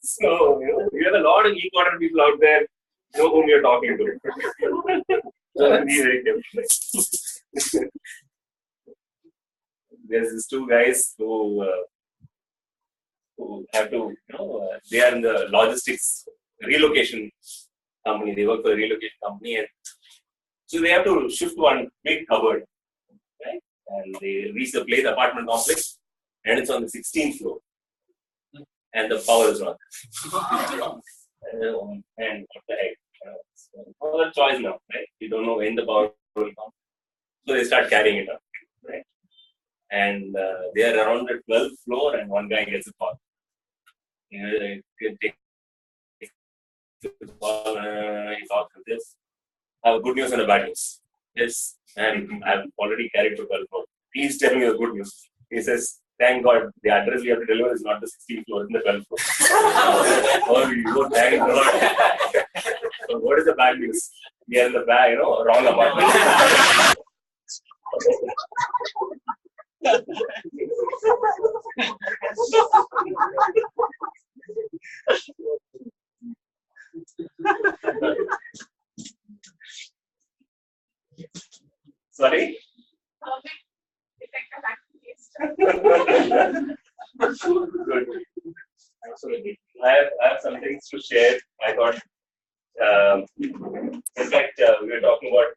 So, you have a lot of e-quarter people out there whom you're talking to. So, be very careful. There's these two guys who have to, they are in the logistics relocation company. They work for a relocation company, and so they have to shift one big cupboard, right? And they reach the place apartment complex, and it's on the 16th floor, and the power is not. And what the heck? No other choice now, right? You don't know when the power will come, so they start carrying it up, right? And they are around the 12th floor, and one guy gets a call. He talks with this. I have good news and a bad news. Yes, and I've already carried to 12th floor. Please tell me the good news. He says, thank God, the address we have to deliver is not the 16th floor, it's the 12th floor. Oh, you thank God. So, what is the bad news? We are in the bad, wrong apartment. Sorry? Good. Absolutely. I have some things to share. I thought, in fact, we were talking about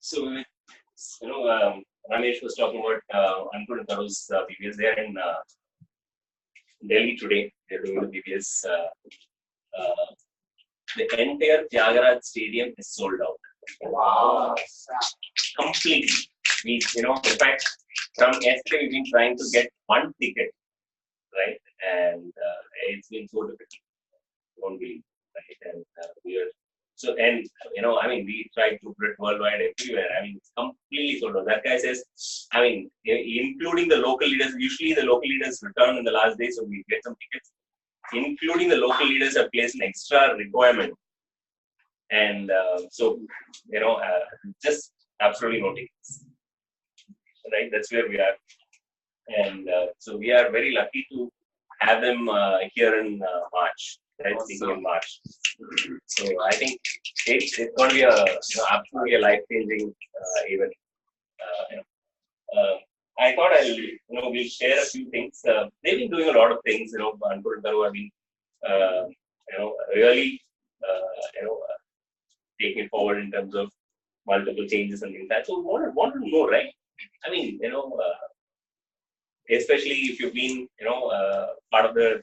So, Ramesh was talking about Ankur and Taru's BBS. They are in Delhi today. They're doing the BBS. The entire Tyagaraja Stadium is sold out. Wow. Completely. In fact, from yesterday we've been trying to get one ticket, right? And it's been so difficult. Don't believe, right? And we are so, and we try to put it worldwide everywhere. I mean, it's completely sold out. That guy says, including the local leaders. Usually, the local leaders return in the last day, so we get some tickets. Including the local leaders have placed an extra requirement, and just absolutely no tickets. Right, that's where we are, and so we are very lucky to have them here in March. Right, speaking in March. So I think it's going to be absolutely a life-changing event. I thought we'll share a few things. They've been doing a lot of things. Ankur and Taru have been really taking it forward in terms of multiple changes and things like that. So want to know, right? I mean, especially if you've been, part of the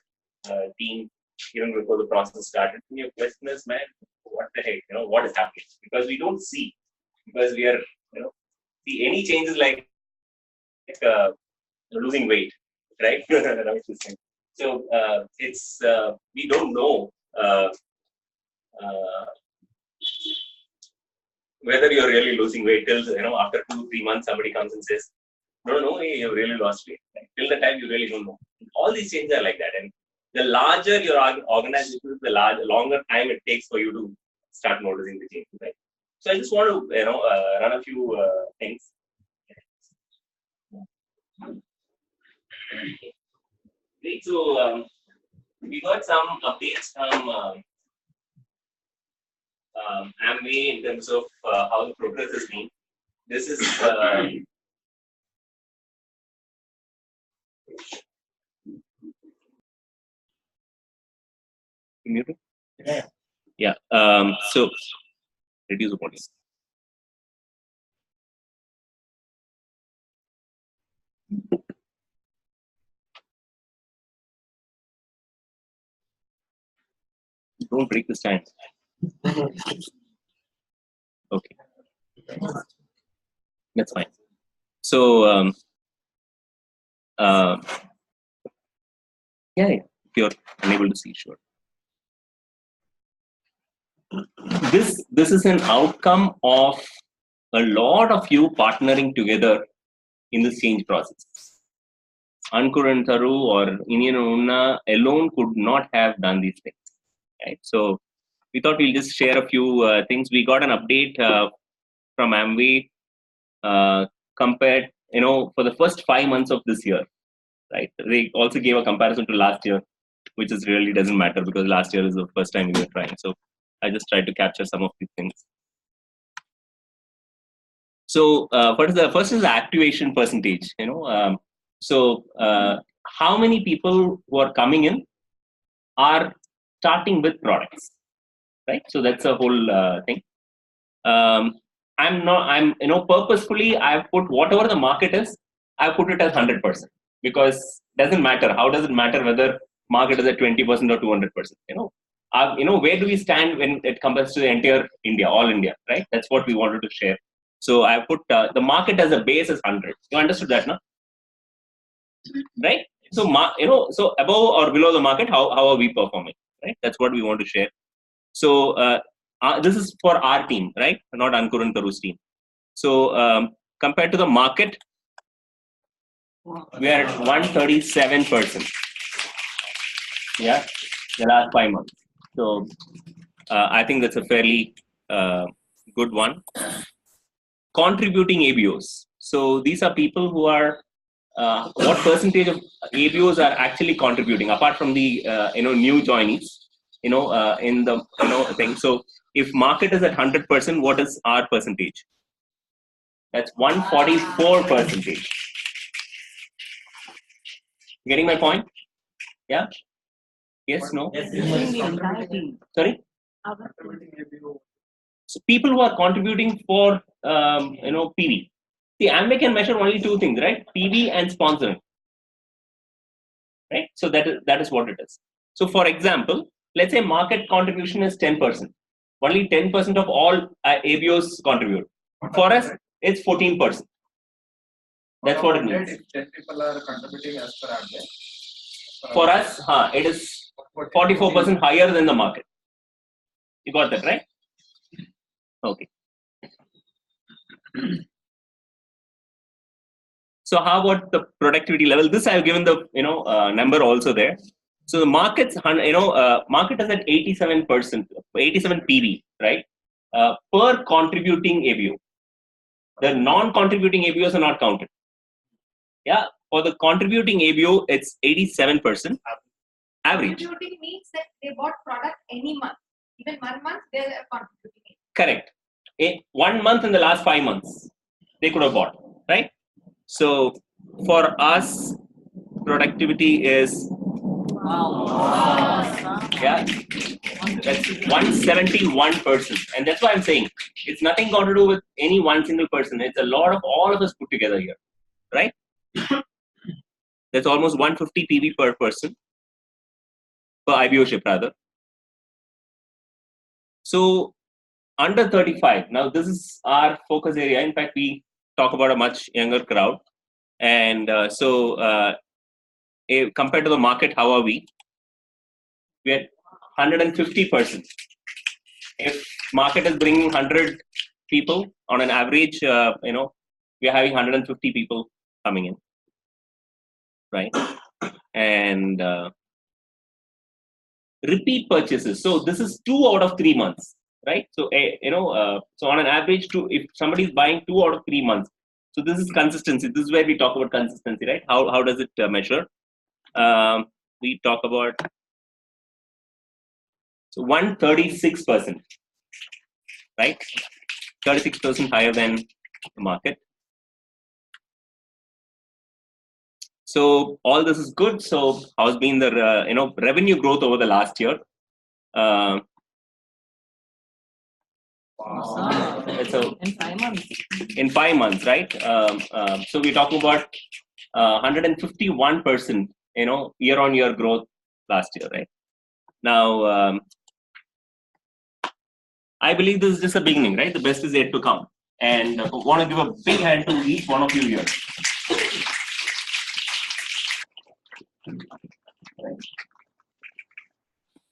team even before the process started. Your question is, man, what the heck? What is happening? Because we don't see, because we are, see any changes like losing weight, right? So it's we don't know whether you're really losing weight till after 2-3 months somebody comes and says, no, you've really lost weight. Right? Till the time you really don't know. All these changes are like that, and the larger your organization is, the longer time it takes for you to start noticing the changes. Right? So I just want to run a few things. Great. So we got some updates from Amway in terms of how the progress has been. This is yeah. So reduce the volume. Don't break the stand. Okay, that's fine. So yeah, if you're unable to see, sure. This is an outcome of a lot of you partnering together in this change process. Ankur and Taru or Inian and Unna alone could not have done these things. Right? So we thought we'll just share a few things. We got an update from Amway compared, for the first 5 months of this year. Right? They also gave a comparison to last year, which is really doesn't matter because last year is the first time we were trying. So I just tried to capture some of these things. So first is the activation percentage. How many people who are coming in are starting with products, right? So that's a whole thing. Purposefully I've put whatever the market is, I put it as 100% because doesn't matter. How does it matter whether market is at 20% or 200%? Where do we stand when it comes to the entire India, all India, right? That's what we wanted to share. So I put the market as a base is 100. You understood that, no? Right? So so above or below the market, how are we performing? Right? That's what we want to share. So this is for our team, right? Not Ankur and Taru's team. So compared to the market, we are at 137%. Yeah, the last 5 months. So I think that's a fairly good one. Contributing ABOs. So these are people who are what percentage of ABOs are actually contributing apart from the new joinees, in the thing. So If market is at 100%, what is our percentage? That's 144 percentage. Getting my point? Yeah? Yes, no? Sorry? So people who are contributing for PV. See, Amway can measure only two things, right? PV and sponsoring. Right? So that is what it is. So for example, let's say market contribution is 10%. Only 10% of all ABOs contribute. For us, it's 14%. That's what it means. If 10 people are contributing as per Amway. For us, it is 44% higher than the market. You got that, right? Okay. So how about the productivity level? This I've given the number also there. So the market's market is at 87%, 87 PV, right? Per contributing ABO. The non-contributing ABOs are not counted. Yeah, for the contributing ABO, it's 87% average. Contributing means that they bought product any month. Even 1 month, they are contributing. Correct. 1 month in the last 5 months, they could have bought, right? So for us, productivity is yeah, that's 171%, and that's why I'm saying it's nothing got to do with any one single person. It's a lot of all of us put together here, right? That's almost 150 PV per person, per IBO ship rather. So under 35, now this is our focus area. In fact, we talk about a much younger crowd, and compared to the market, how are we? We're 150%. If market is bringing 100 people on an average, we're having 150 people coming in, right? And repeat purchases. So this is 2 out of 3 months, right? So so on an average, if somebody is buying 2 out of 3 months, so this is consistency. This is where we talk about consistency, right? How does it measure? We talk about 136%, right? 36% higher than the market. So all this is good. So how's been the revenue growth over the last year? It's in 5 months, right? So we're talking about 151%, year-on-year growth last year, right? Now, I believe this is just a beginning, right? The best is yet to come, and I want to give a big hand to each one of you here.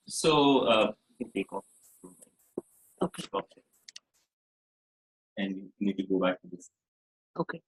So, take off. Okay. And you need to go back to this. Okay.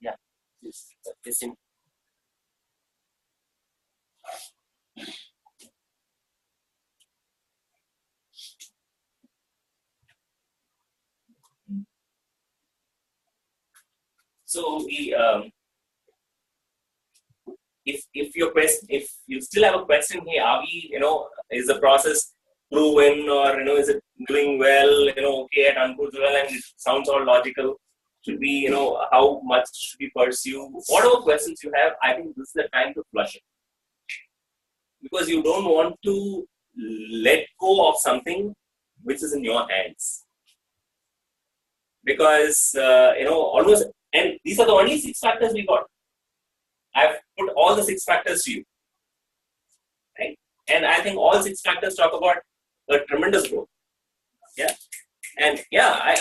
Yeah. This in So if you still have a question, hey, are we, is the process proven, or is it doing well, okay at Ankur's well, and it sounds all logical. Should we, how much should we pursue? Whatever questions you have, I think this is the time to flush it. Because you don't want to let go of something which is in your hands. Because, almost, and these are the only 6 factors we got. I've put all the 6 factors to you. Right? And I think all 6 factors talk about a tremendous growth. Yeah. And yeah,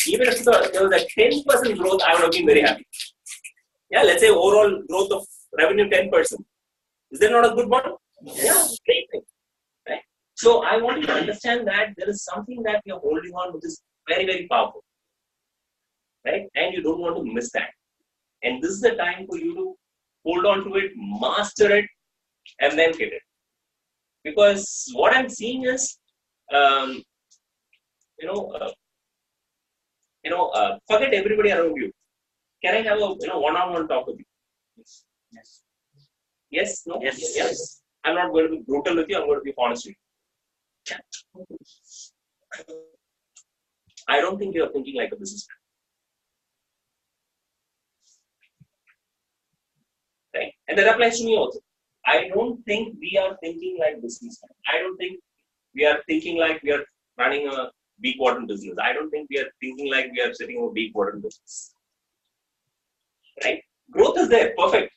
even if there was a 10% growth, I would have been very happy. Yeah, let's say overall growth of revenue 10%. Is that not a good one? Yeah, great thing. Right? So I want you to understand that there is something that you're holding on which is very, very powerful. Right? And you don't want to miss that. And this is the time for you to hold on to it, master it, and then hit it. Because what I'm seeing is, forget everybody around you. Can I have a one-on-one talk with you? Yes. Yes. Yes? No? Yes. Yes. I'm not going to be brutal with you. I'm going to be honest with you. I don't think you're thinking like a businessman. Right? And that applies to me also. I don't think we are thinking like businessmen. I don't think we are thinking like we are running a big quadrant business. I don't think we are thinking like we are setting a big quadrant business. Right? Growth is there, perfect.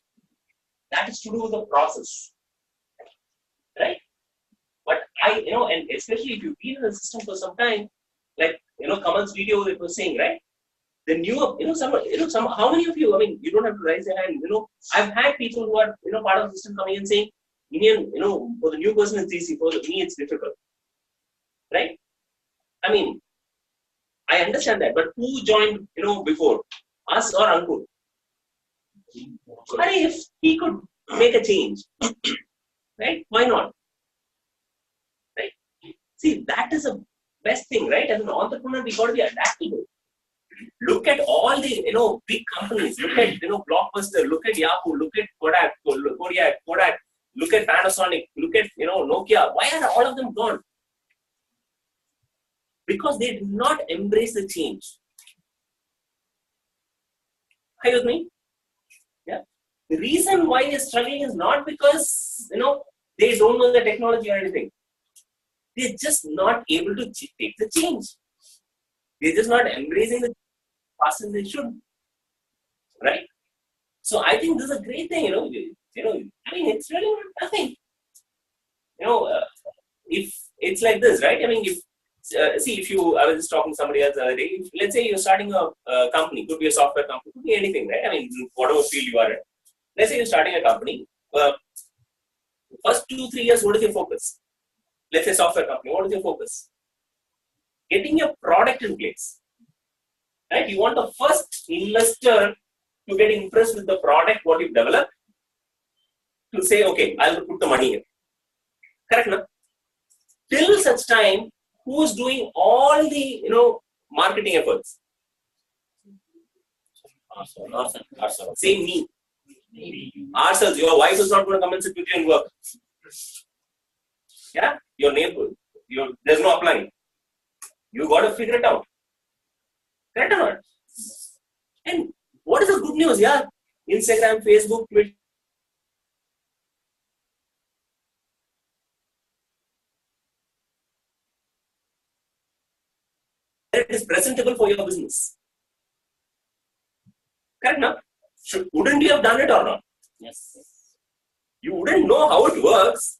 That is to do with the process. Right? But and especially if you've been in the system for some time, like, Kamal's video that was saying, right? The new, how many of you, you don't have to raise your hand, I've had people who are, part of the system coming and saying, Indian, for the new person it's easy, for me it's difficult. Right? I understand that, but who joined, before? Us or Ankur? If he could make a change, right? Why not? Right? See, that is the best thing, right? As an entrepreneur, we got to be adaptable. Look at all the, big companies. Look at, Blockbuster. Look at Yahoo. Look at Kodak. Look at Panasonic. Look at, Nokia. Why are all of them gone? Because they did not embrace the change. Are you with me? Yeah. The reason why they're struggling is not because, they don't know the technology or anything. They're just not able to take the change. They're just not embracing the fast as they should. Right? So I think this is a great thing, it's really not nothing. If it's like this, right? I was just talking to somebody else the other day. Let's say you're starting a company, could be a software company, could be anything, right? Whatever field you are in. Let's say you're starting a company. First 2-3 years, what is your focus? Let's say software company, what is your focus? Getting your product in place. Right? You want the first investor to get impressed with the product, what you've developed, to say, okay, I'll put the money in. Correct, no? Till such time, who's doing all the, marketing efforts? Ourselves. Say me. Ourselves. Your wife is not going to come and sit with you and work. Yeah? Your neighbor. There's no applying. You got to figure it out. Correct or not? And what is the good news? Yeah, Instagram, Facebook, Twitter. It is presentable for your business. Correct, no? Wouldn't you have done it or not? Yes. You wouldn't know how it works,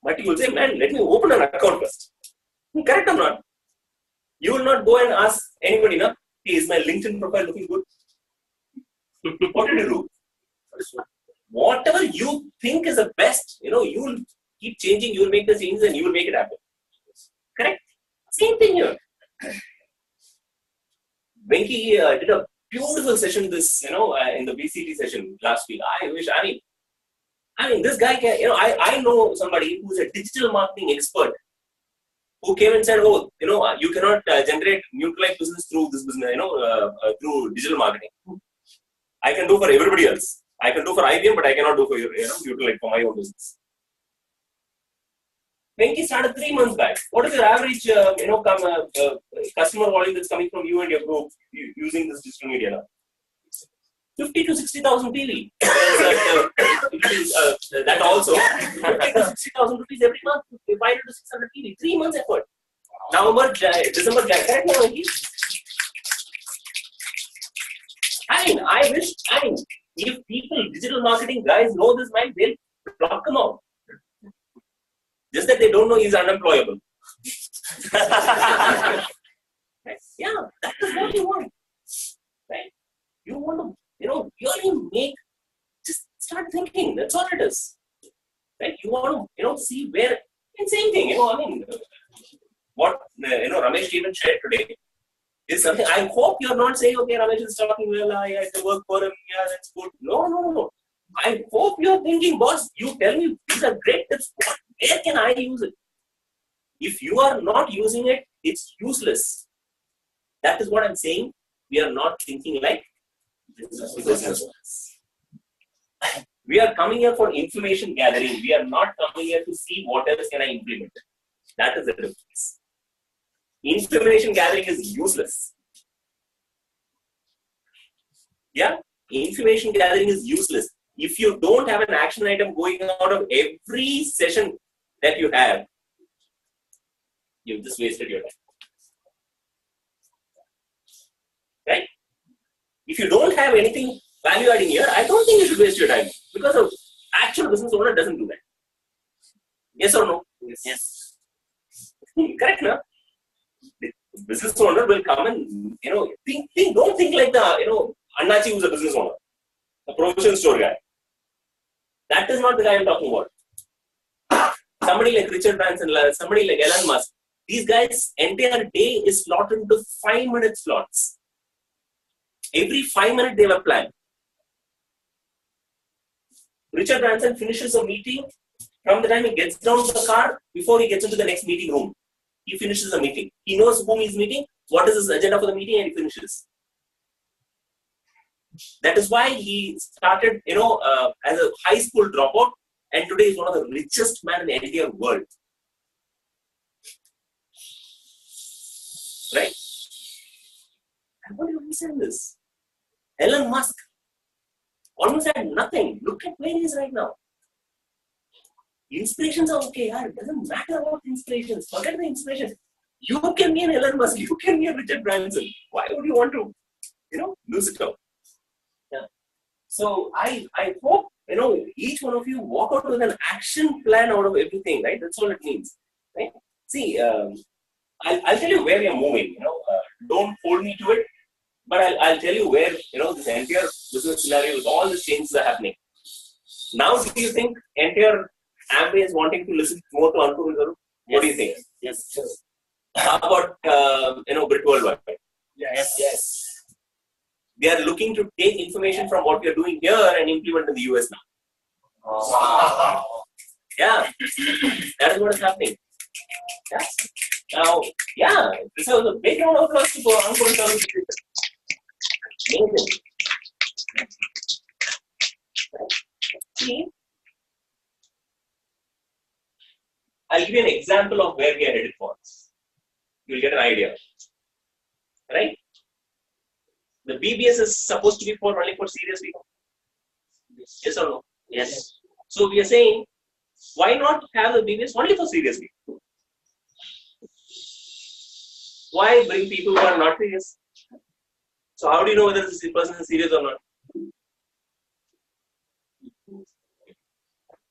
but you will say, man, let me open an account first. Correct or not? You will not go and ask anybody, no? Hey, is my LinkedIn profile looking good? What did you do? Whatever you think is the best, you will keep changing, you will make the changes and you will make it happen. Correct? Same thing here. Venki did a beautiful session in the BCT session last week. This guy can, I know somebody who's a digital marketing expert who came and said, oh, you cannot generate neutralized business through this business, through digital marketing. I can do for everybody else. I can do for IBM, but I cannot do for neutralized for my own business. Venki started 3 months back. What is your average, customer volume that's coming from you and your group using this digital media now? 50 to 60,000 PV. That also 50 to 60,000 rupees every month. 500 to 600 PV. 3 months effort. November, December, correct now, Venki? I wish, if people, digital marketing guys know this, man, they'll block him out. Just that they don't know he's unemployable. Right? Yeah, that is what you want. Right? You want to, really just start thinking. That's all it is. Right? You want to, see where, and same thing, what, Ramesh even shared today is something. I hope you're not saying, okay, Ramesh is talking well, I had to work for him, yeah, that's good. No. I hope you're thinking, boss, you tell me, these are great tips. Where can I use it? If you are not using it, it's useless. That is what I'm saying. We are not thinking like business. We are coming here for information gathering. We are not coming here to see what else can I implement. That is the difference. Information gathering is useless. Yeah? Information gathering is useless. If you don't have an action item going out of every session that you have, you've just wasted your time. Right? If you don't have anything value adding here, I don't think you should waste your time, because an actual business owner doesn't do that. Yes or no? Yes. Correct, no? The business owner will come and think. Don't think like the Annachi who's a business owner, a provision store guy. That is not the guy I'm talking about. Somebody like Richard Branson, somebody like Elon Musk. These guys' entire day is slotted into 5-minute slots. Every 5 minutes they have a plan. Richard Branson finishes a meeting from the time he gets down to the car before he gets into the next meeting room. He finishes a meeting. He knows whom he's meeting, what is his agenda for the meeting, and he finishes. That is why he started, as a high school dropout, and today is one of the richest men in the entire world. Right? I want you to understand this. Elon Musk almost had nothing. Look at where he is right now. Inspirations are okay. It doesn't matter about inspirations. Forget the inspirations. You can be an Elon Musk. You can be a Richard Branson. Why would you want to, lose it out? Yeah. So I hope, each one of you walk out with an action plan out of everything, right? That's all it means, right? See, I'll tell you where we are moving, don't hold me to it, but I'll tell you where, this entire business scenario with all the changes are happening. Now, do you think entire Amway is wanting to listen more to Ankur Garu? What do you think? Yes. Sure. How about, Brit Worldwide? Yes. They are looking to take information from what we are doing here and implement in the US now. Wow. Yeah, that is what is happening. Yeah. Now, this was a big round of applause to Ankur and Garu. Amazing. See, I'll give you an example of where we are headed for. You'll get an idea. Right? The BBS is supposed to be only for serious people. Yes or no? Yes. So we are saying, why not have the BBS only for serious people? Why bring people who are not serious? So how do you know whether this person is serious or not?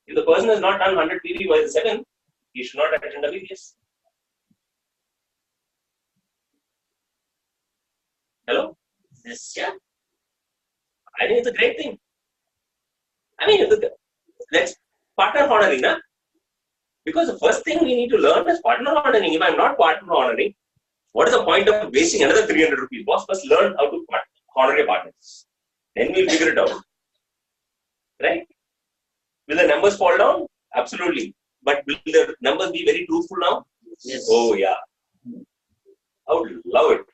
If the person has not done 100 PV by the 7, he should not attend a BBS. Hello? Yes. Yeah. I think it's a great thing. I mean, let's partner honoring, na? Because the first thing we need to learn is partner honoring. If I'm not partner honoring, what is the point of wasting another 300 rupees? Boss, first learn how to honor your partners. Then we'll figure it out. Right? Will the numbers fall down? Absolutely. But will the numbers be very truthful now? Oh yeah, I would love it.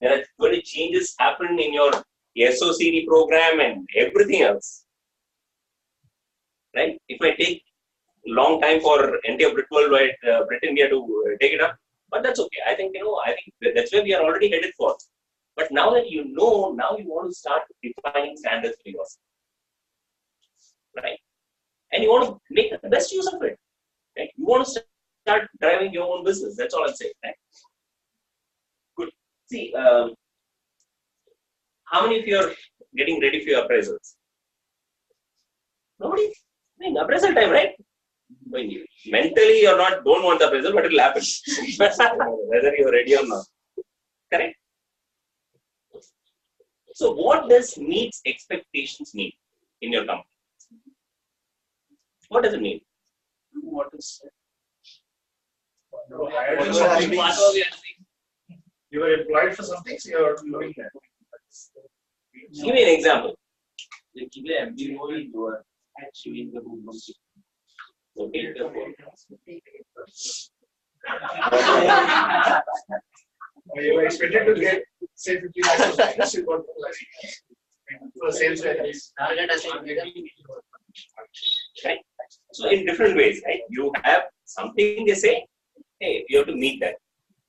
There are going to changes happen in your SOCD program and everything else. Right? It might take long time for entire Brit India to take it up, but that's okay. I think that's where we are already headed for. But now that you know, now you want to start defining standards for yourself, right? And you want to make the best use of it. Right? You want to start driving your own business. That's all I'm saying. Right? Good. See, how many of you are getting ready for your appraisals? Nobody. I mean, appraisal time, right? When you, mentally, you're not don't want the appraisal, but it will happen. Whether you're ready or not. Correct? So, what does meets expectations mean in your company? What does it mean? What is you were employed for something, so you're doing that. Give me an example. You are actually in the room. Okay. You were expected to get, say, 50 lakhs of business, you got 2 lakhs. For sales revenues. Right? So in different ways, right? You have something they say, hey, you have to meet that.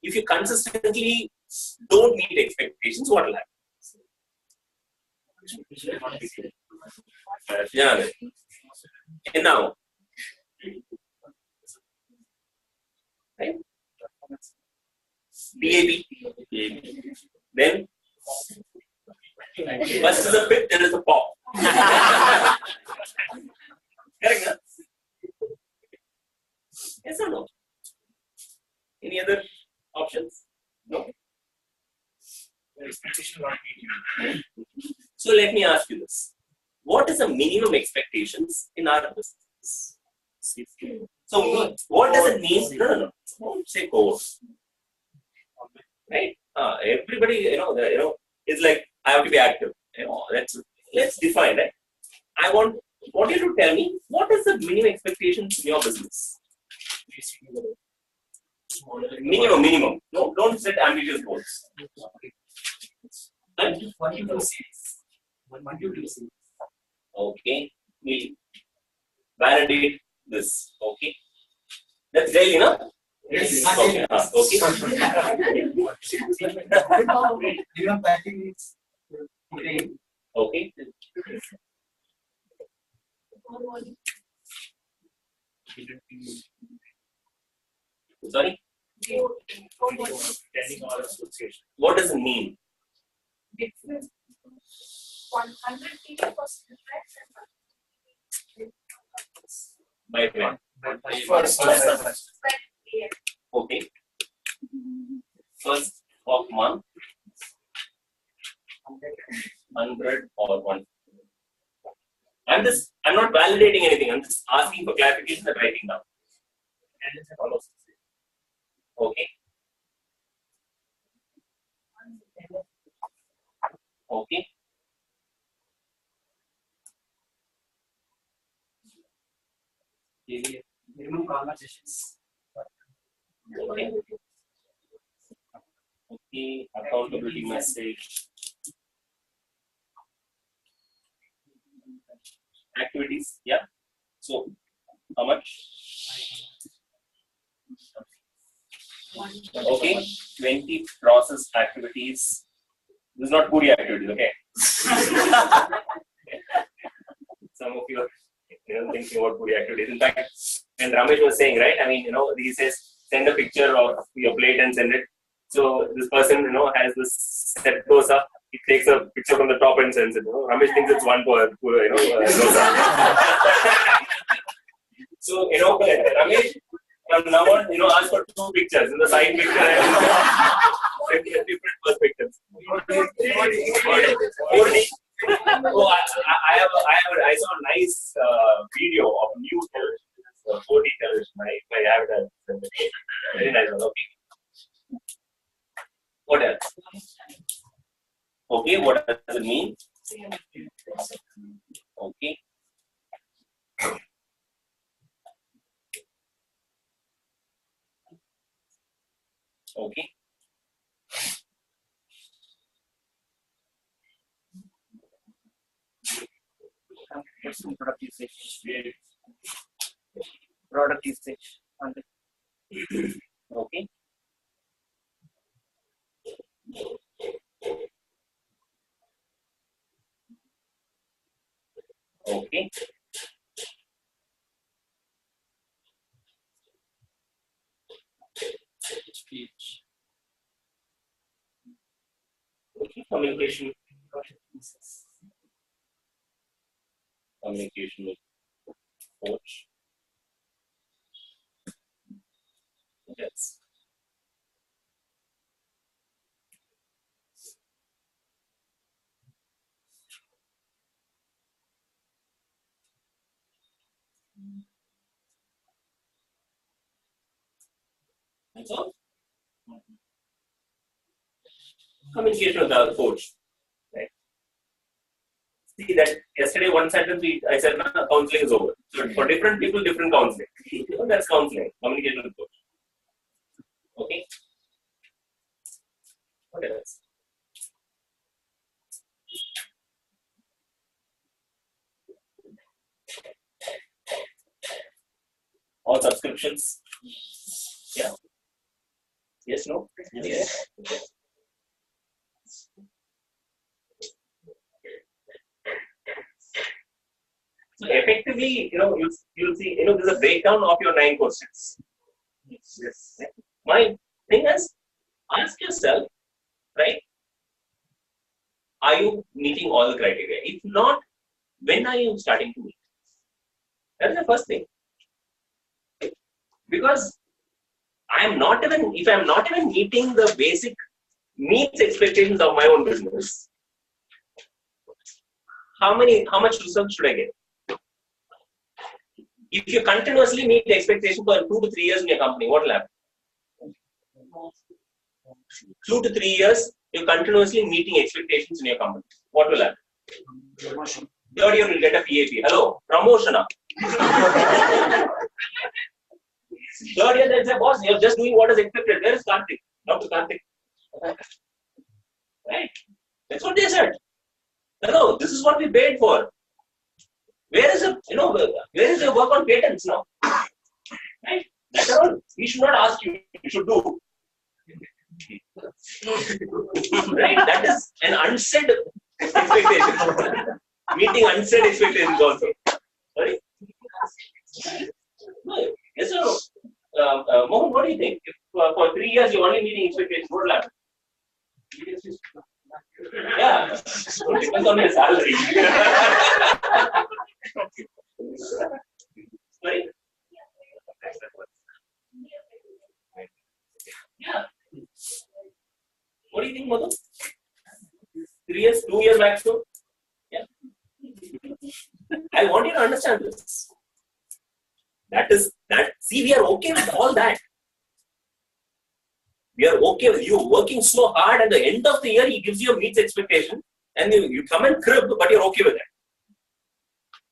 If you consistently don't meet expectations, what will happen? Yeah. And now, right? DAB. Then, first is a pit, then is a pop. Correct, huh? Yes or no? Any other options? No? Expectation not meeting. So let me ask you this. What is the minimum expectations in our business? So what does it mean? No. Don't say core. Right? Everybody, it's like I have to be active. Let's define that. I want you to tell me what is the minimum expectations in your business? Minimum. No, don't set ambitious goals. Okay, we validate this. Okay, that's daily, no? Yes. Okay. Okay. Sorry. What does it mean? 100 people per By when? First. Okay. First of month. 100 or 1. I'm not validating anything. I'm just asking for clarification and writing down. Okay. Okay. Minimum conversations. Okay. Okay. Accountability message. Activities. Yeah. So, how much? Okay. 20 process activities. This is not Puri activities, okay? Some of you are thinking about Puri activities. In fact, when Ramesh was saying, right? I mean, he says, send a picture of your plate and send it. So this person, has this set dosa. He takes a picture from the top and sends it. Ramesh thinks it's one dosa. So, Ramesh, from now on, ask for 2 pictures in the side picture and different perspectives. Oh, I saw a nice video of new television, 4D television. I have that. Very nice one. Okay. What else? Okay, what does it mean? Okay. Okay. What's the product usage? Product usage. Okay. Okay. Okay. Communication. Communication with coach. Yes. That's all. Communication with the coach. Right. See that yesterday one sentence I said counseling is over. So for different people, different counseling. That's counseling. Communication with coach. Okay. What else? All subscriptions. Yeah. Yes, no? Yes. So effectively, you'll see, there's a breakdown of your 9 questions. Yes. My thing is, ask yourself, right? Are you meeting all the criteria? If not, when are you starting to meet? That's the first thing. Because if I'm not even meeting the basic needs expectations of my own business, how much research should I get? If you continuously meet the expectation for 2 to 3 years in your company, what will happen? 2 to 3 years, you're continuously meeting expectations in your company. What will happen? Third year, you'll get a PAP. Hello, promotion up. Third year, they'll say, boss, you're just doing what is expected. Where is Karthik? Dr. Karthik. Right? That's what they said. Hello, this is what we paid for. Where is your work on patents now? Right? That's all. We should not ask you. You should do. Right? That is an unsaid expectation. Meeting unsaid expectations also. Sorry? No. Yes or no? Mohan, what do you think? If for 3 years you're only meeting expectations, what will happen? Yeah. So it depends on your salary. Sorry? Yeah. What do you think, Madhu? 3 years, 2 years maximum? Yeah. I want you to understand this. See, we are okay with all that. We are okay with you working so hard, at the end of the year, he gives you a meets expectation, and you come and crib, but you're okay with that.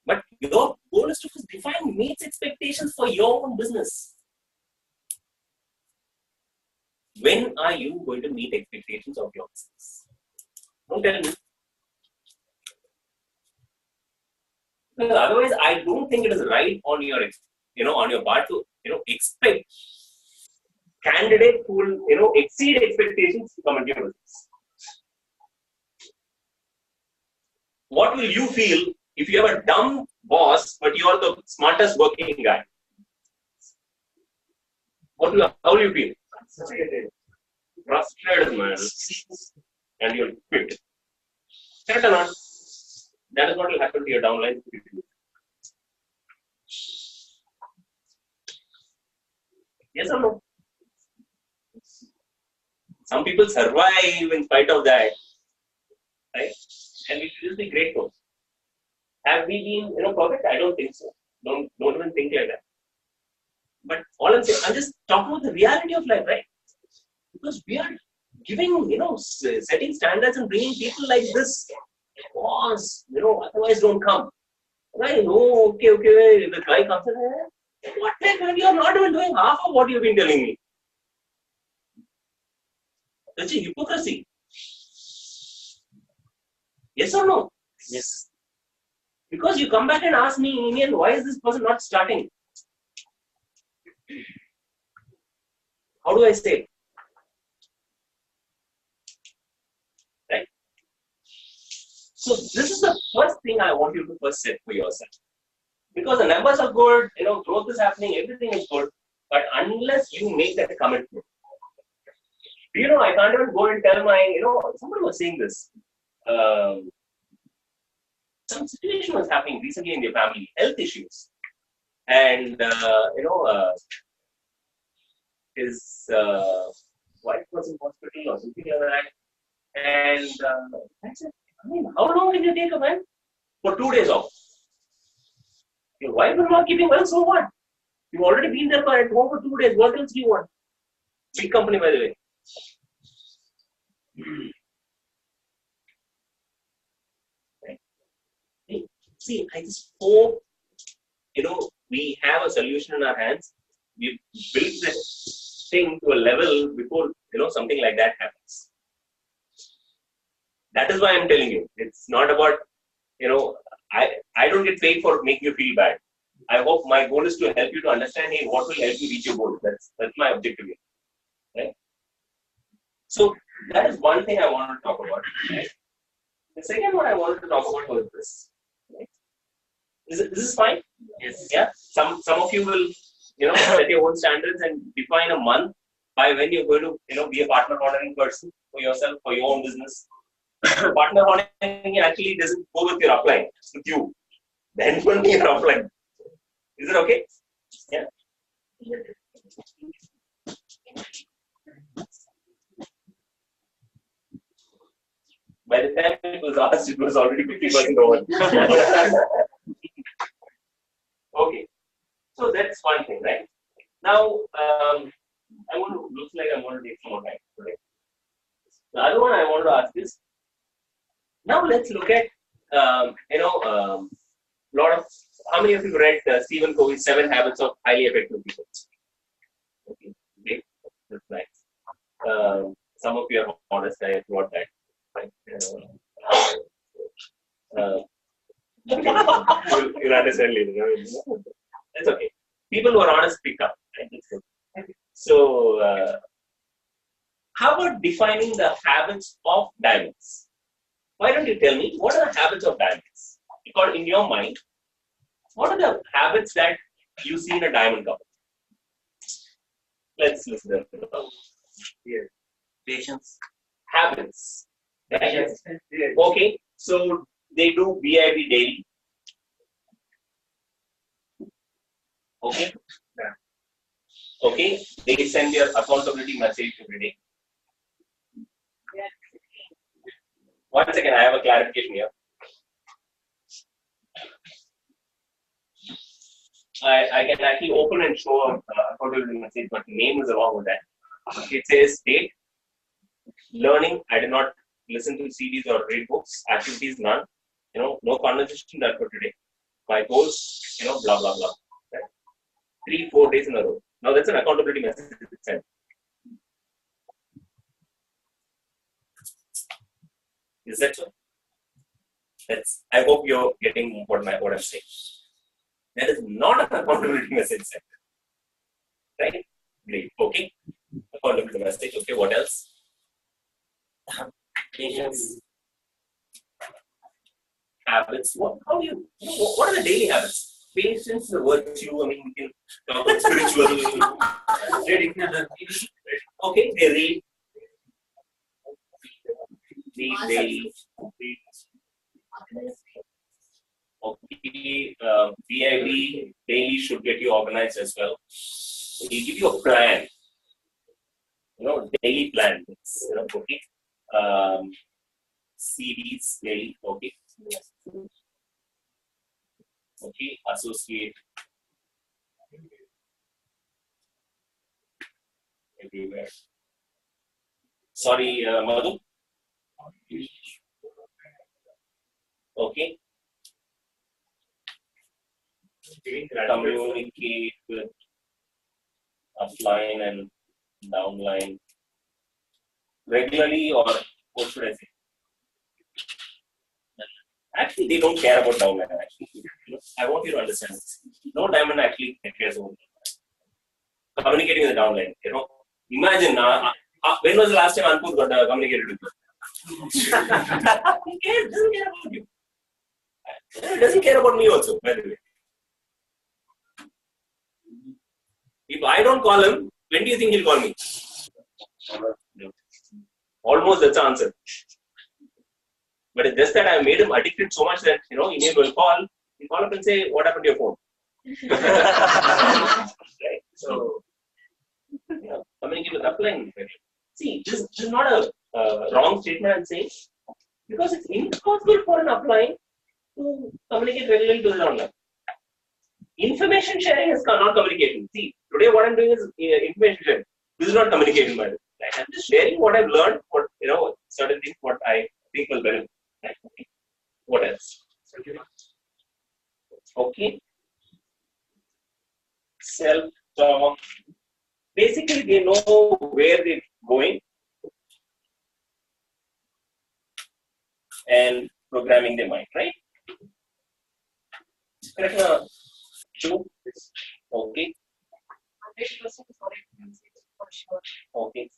But your goal is to define meets expectations for your own business. When are you going to meet expectations of your business? Don't tell me. Because otherwise, I don't think it is right on your part to expect candidates who will exceed expectations to come into your business. What will you feel if you have a dumb boss but you are the smartest working guy? How will you feel? Frustrated, man. And you'll quit. Correct or not? That is what will happen to your downline. Yes or no? Some people survive in spite of that, right? And we should just be grateful. Have we been, perfect? I don't think so. Don't even think like that. But all I'm saying, I'm just talking about the reality of life, right? Because we are giving, setting standards and bringing people like this. Boss, otherwise don't come. Right? Oh, okay. The guy comes in, what the heck? You are not even doing half of what you've been telling me. That's a hypocrisy. Yes or no? Yes. Because you come back and ask me in Indian, why is this person not starting? How do I say? Right? So this is the first thing I want you to first set for yourself. Because the numbers are good, growth is happening, everything is good. But unless you make that commitment, I can't even go and tell somebody was saying this. Some situation was happening recently in your family, health issues. And, his wife was in hospital or something like that. And I said, how long did you take a man? For 2 days off. Your wife is not keeping well, so what? You've already been there at home for 2 days. What else do you want? Big company, by the way. Right. See, I just hope, we have a solution in our hands. We built this thing to a level before, something like that happens. That is why I'm telling you. It's not about, I don't get paid for making you feel bad. I hope my goal is to help you to understand, hey, what will help you reach your goal. That's my objective here. Right? So that is one thing I want to talk about. Right? The second one I wanted to talk about was this. Right? This is fine? Yes. Yeah. Some of you will, set your own standards and define a month by when you're going to, be a partner honoring person for yourself, for your own business. Partner honoring actually doesn't go with your upline, it's with you. Then only your upline. Is it okay? Yeah. By the time it was asked, it was already 50% over. Okay. So that's one thing, right? Now, looks like I'm going to take some more time today. The other one I want to ask is, now let's look at, lot of, how many of you read Stephen Covey's 7 Habits of Highly Effective People? Okay, great. That's nice. Some of you are honest, I wrote that. You'll understand later. That's okay. People who are honest pick up. Right? So, how about defining the habits of diamonds? Why don't you tell me, what are the habits of diamonds? Because in your mind, what are the habits that you see in a diamond couple? Let's listen to them. Here. Patience. Habits. Patience. Okay, so they do BIB daily. Okay. Okay, they send their accountability message every day. 1 second, I have a clarification here. I can actually open and show a accountability message, but name is wrong with that. It says date, learning, I did not listen to CDs or read books, activities, none. No conversation done for today. My goals, blah, blah, blah. Right? 3-4 days in a row. Now that's an accountability message sent. Is that so? I hope you're getting what I'm saying. That is not an accountability message sent. Right? Great. Okay. Accountability message. Okay. What else? Patience. Habits. What are the daily habits? Patience is a virtue. I mean, we can talk about spiritual. Okay. They read. Daily. Okay, BIB daily should get you organized as well. We give you a plan, daily plan. Okay. CDs daily. Okay. Okay, associate everywhere. Sorry, Madhu. Okay. Communicate with upline and downline. regularly, or what should I say? Actually, they don't care about downline. Actually, I want you to understand this. No diamond actually cares about communicating with the downline. Imagine when was the last time Ankur got communicated with you? He doesn't care about you. He doesn't care about me also, by the way. If I don't call him, when do you think he'll call me? Almost that's the answer. But it's just that I made him addicted so much that email will call. He'll call up and say, "What happened to your phone?" Right? So, communicate with upline. See, this is not a wrong statement I'm saying, because it's impossible for an upline to communicate regularly to the downline. Information sharing is not communication. See, today what I'm doing is information sharing. This is not communication, by the way. Right? I'm just sharing what I've learned, what certain things, what I think will benefit. Right? Okay. What else? Okay. Self-talk. Basically, they know where they're going and programming their mind, right? Correct. True. Okay. 100% correct for sure. Okay.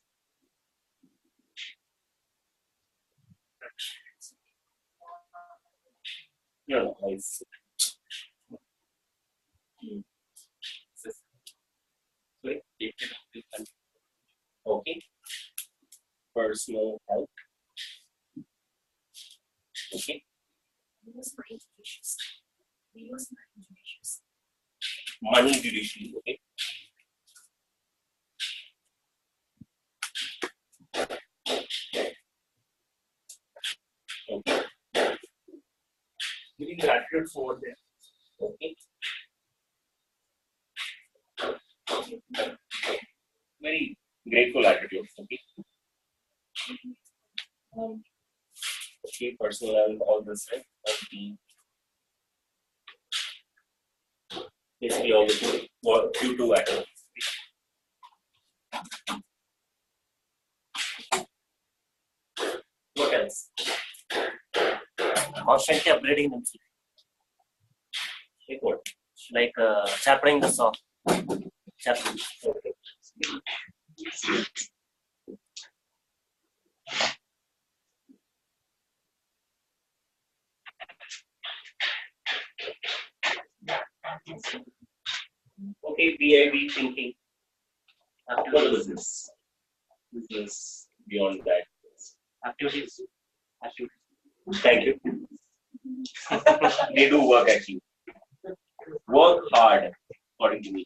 No, it's okay. Personal health. Okay. Money judicially. Okay. Okay. Giving gratitude for them. Okay. Very grateful attitude. Okay. Okay, personal health, all this, right? Okay. Basically, all the what you do activities. What else? Constantly upgrading themselves, Like what? like sharpening the saw. Sharpening. Okay. Okay, BIB thinking. What is this? Business beyond that. Activities. Thank you. They do work actually. Work hard, according to me.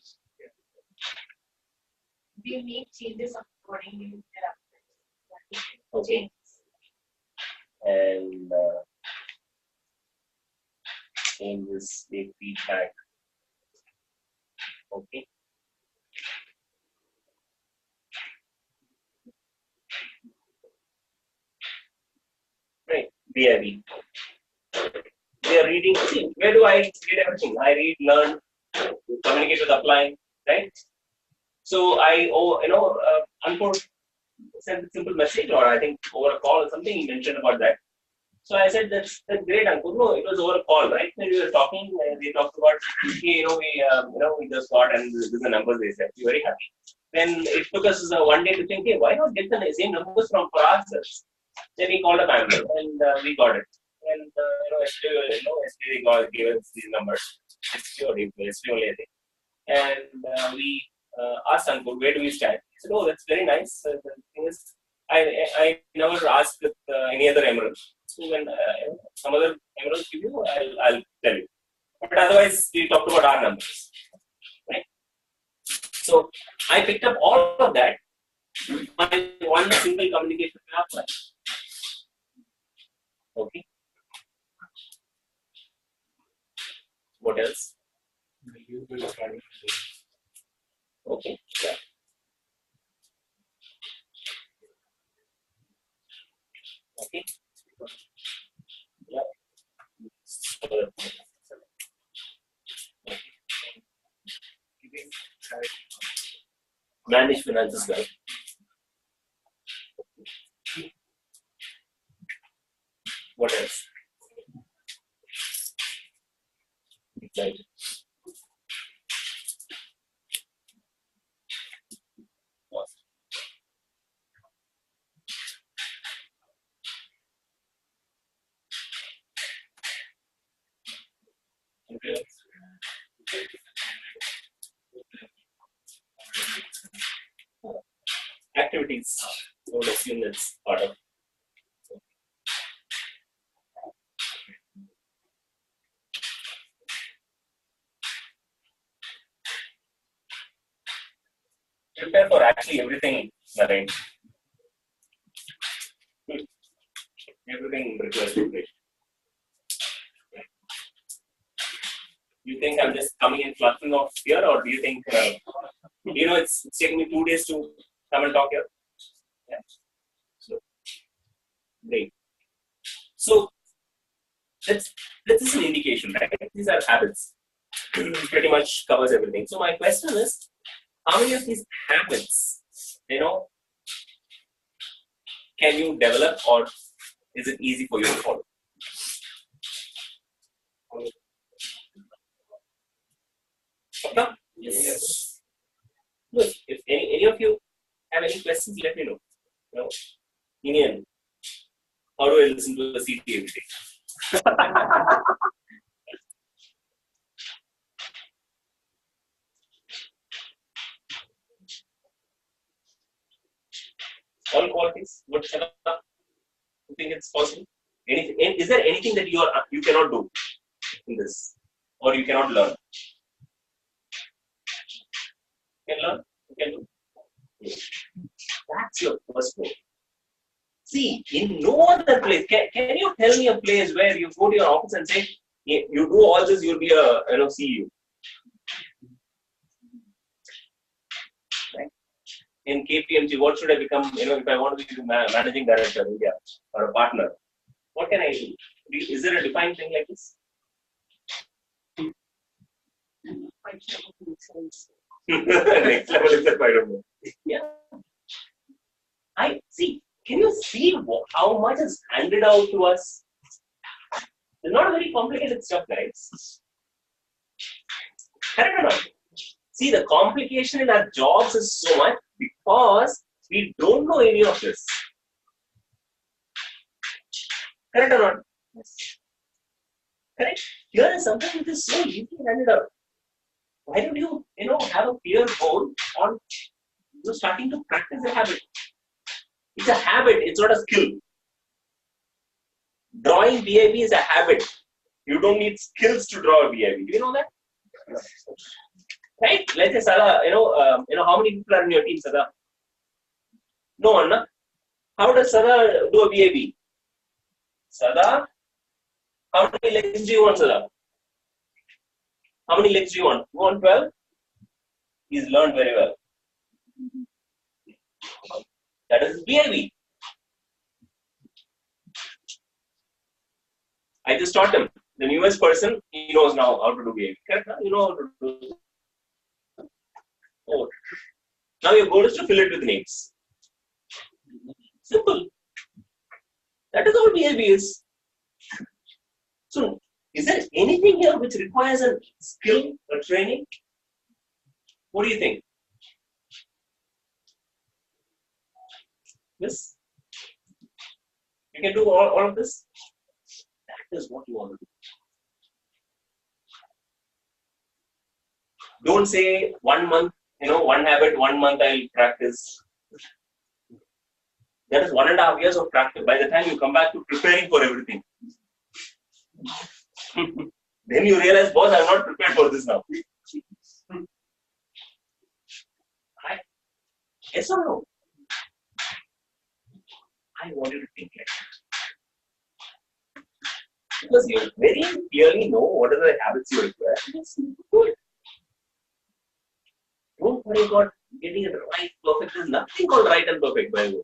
Do you make changes according to their Okay. And changes, they feedback. Okay. Right. BIB. They are reading. See, where do I get everything? I read, learn, communicate with upline, right? So I, Ankur sent a simple message, or I think over a call or something, he mentioned about that. So I said, that's great, Ankur. No, it was over a call, right? When we were talking, they talked about, hey, we just got, and this is the numbers they said. We're very happy. Then it took us 1 day to think, hey, why not get the same numbers for ourselves? Then we called a Bangalore and we got it. And yesterday they gave us these numbers. Yesterday only, I think. And we asked Ankur, where do we stand? He said, oh, that's very nice. The thing is, I never asked with any other emerald. So when some other emeralds give you, I'll tell you. But otherwise, we talked about our numbers. Right? So I picked up all of that. One single communication pathway. Okay. What else? Okay. Yeah. Okay. Yeah. Manage finances well. What else? Right. Okay. Activities. I would assume that's part of. Prepare for actually everything, Narain. Everything requires preparation. You think I'm just coming and fluffing off here, or do you think, it's taking me 2 days to come and talk here? Yeah. So, great. So, this is an indication, right? These are habits. Pretty much covers everything. So, my question is, how many of these habits, can you develop, or is it easy for you to follow? Okay? Yes. Good. If any of you have any questions, let me know. Indian, how do I listen to the CT every day? All qualities. What you think it's possible? Is there anything that you cannot do in this, or you cannot learn? You can learn. You can do. That's your first goal. See, in no other place, can you tell me a place where you go to your office and say, you do all this, you'll be a CEO? Right? In KPMG, what should I become? If I want to be managing director in India or a partner, what can I do? Is there a defined thing like this? Next level is that I don't know. Yeah. I see. Can you see how much is handed out to us? It's not very complicated stuff, guys. Correct or not? See, the complication in our jobs is so much because we don't know any of this. Correct or not? Yes. Correct. Here is something which is so easily handed out. Why don't you, have a clear goal on starting to practice a habit? It's a habit, it's not a skill. Drawing BIB is a habit. You don't need skills to draw a BIB. Do you know that? Right? Let's say, Sada, how many people are in your team, Sada? No one, na? How does Sada do a BIB? Sada, how many legs do you want, Sada? How many legs do you want? You want 12? He's learned very well. That is BIB. I just taught him. The newest person, he knows now how to do BIB. Correct? You know how to do. Oh. Now your goal is to fill it with names. Simple. That is all BIB is. So, is there anything here which requires a skill or training? What do you think? Yes? You can do all of this? That is what you want to do. Don't say 1 month, one habit, 1 month I'll practice. That is 1.5 years of practice. By the time you come back to preparing for everything, then you realize, boss, I'm not prepared for this now. Yes or no? I want you to think like that. Because you very clearly know what are the habits you require. Just do it. Don't worry about getting it right, perfect. There's nothing called right and perfect, by the way.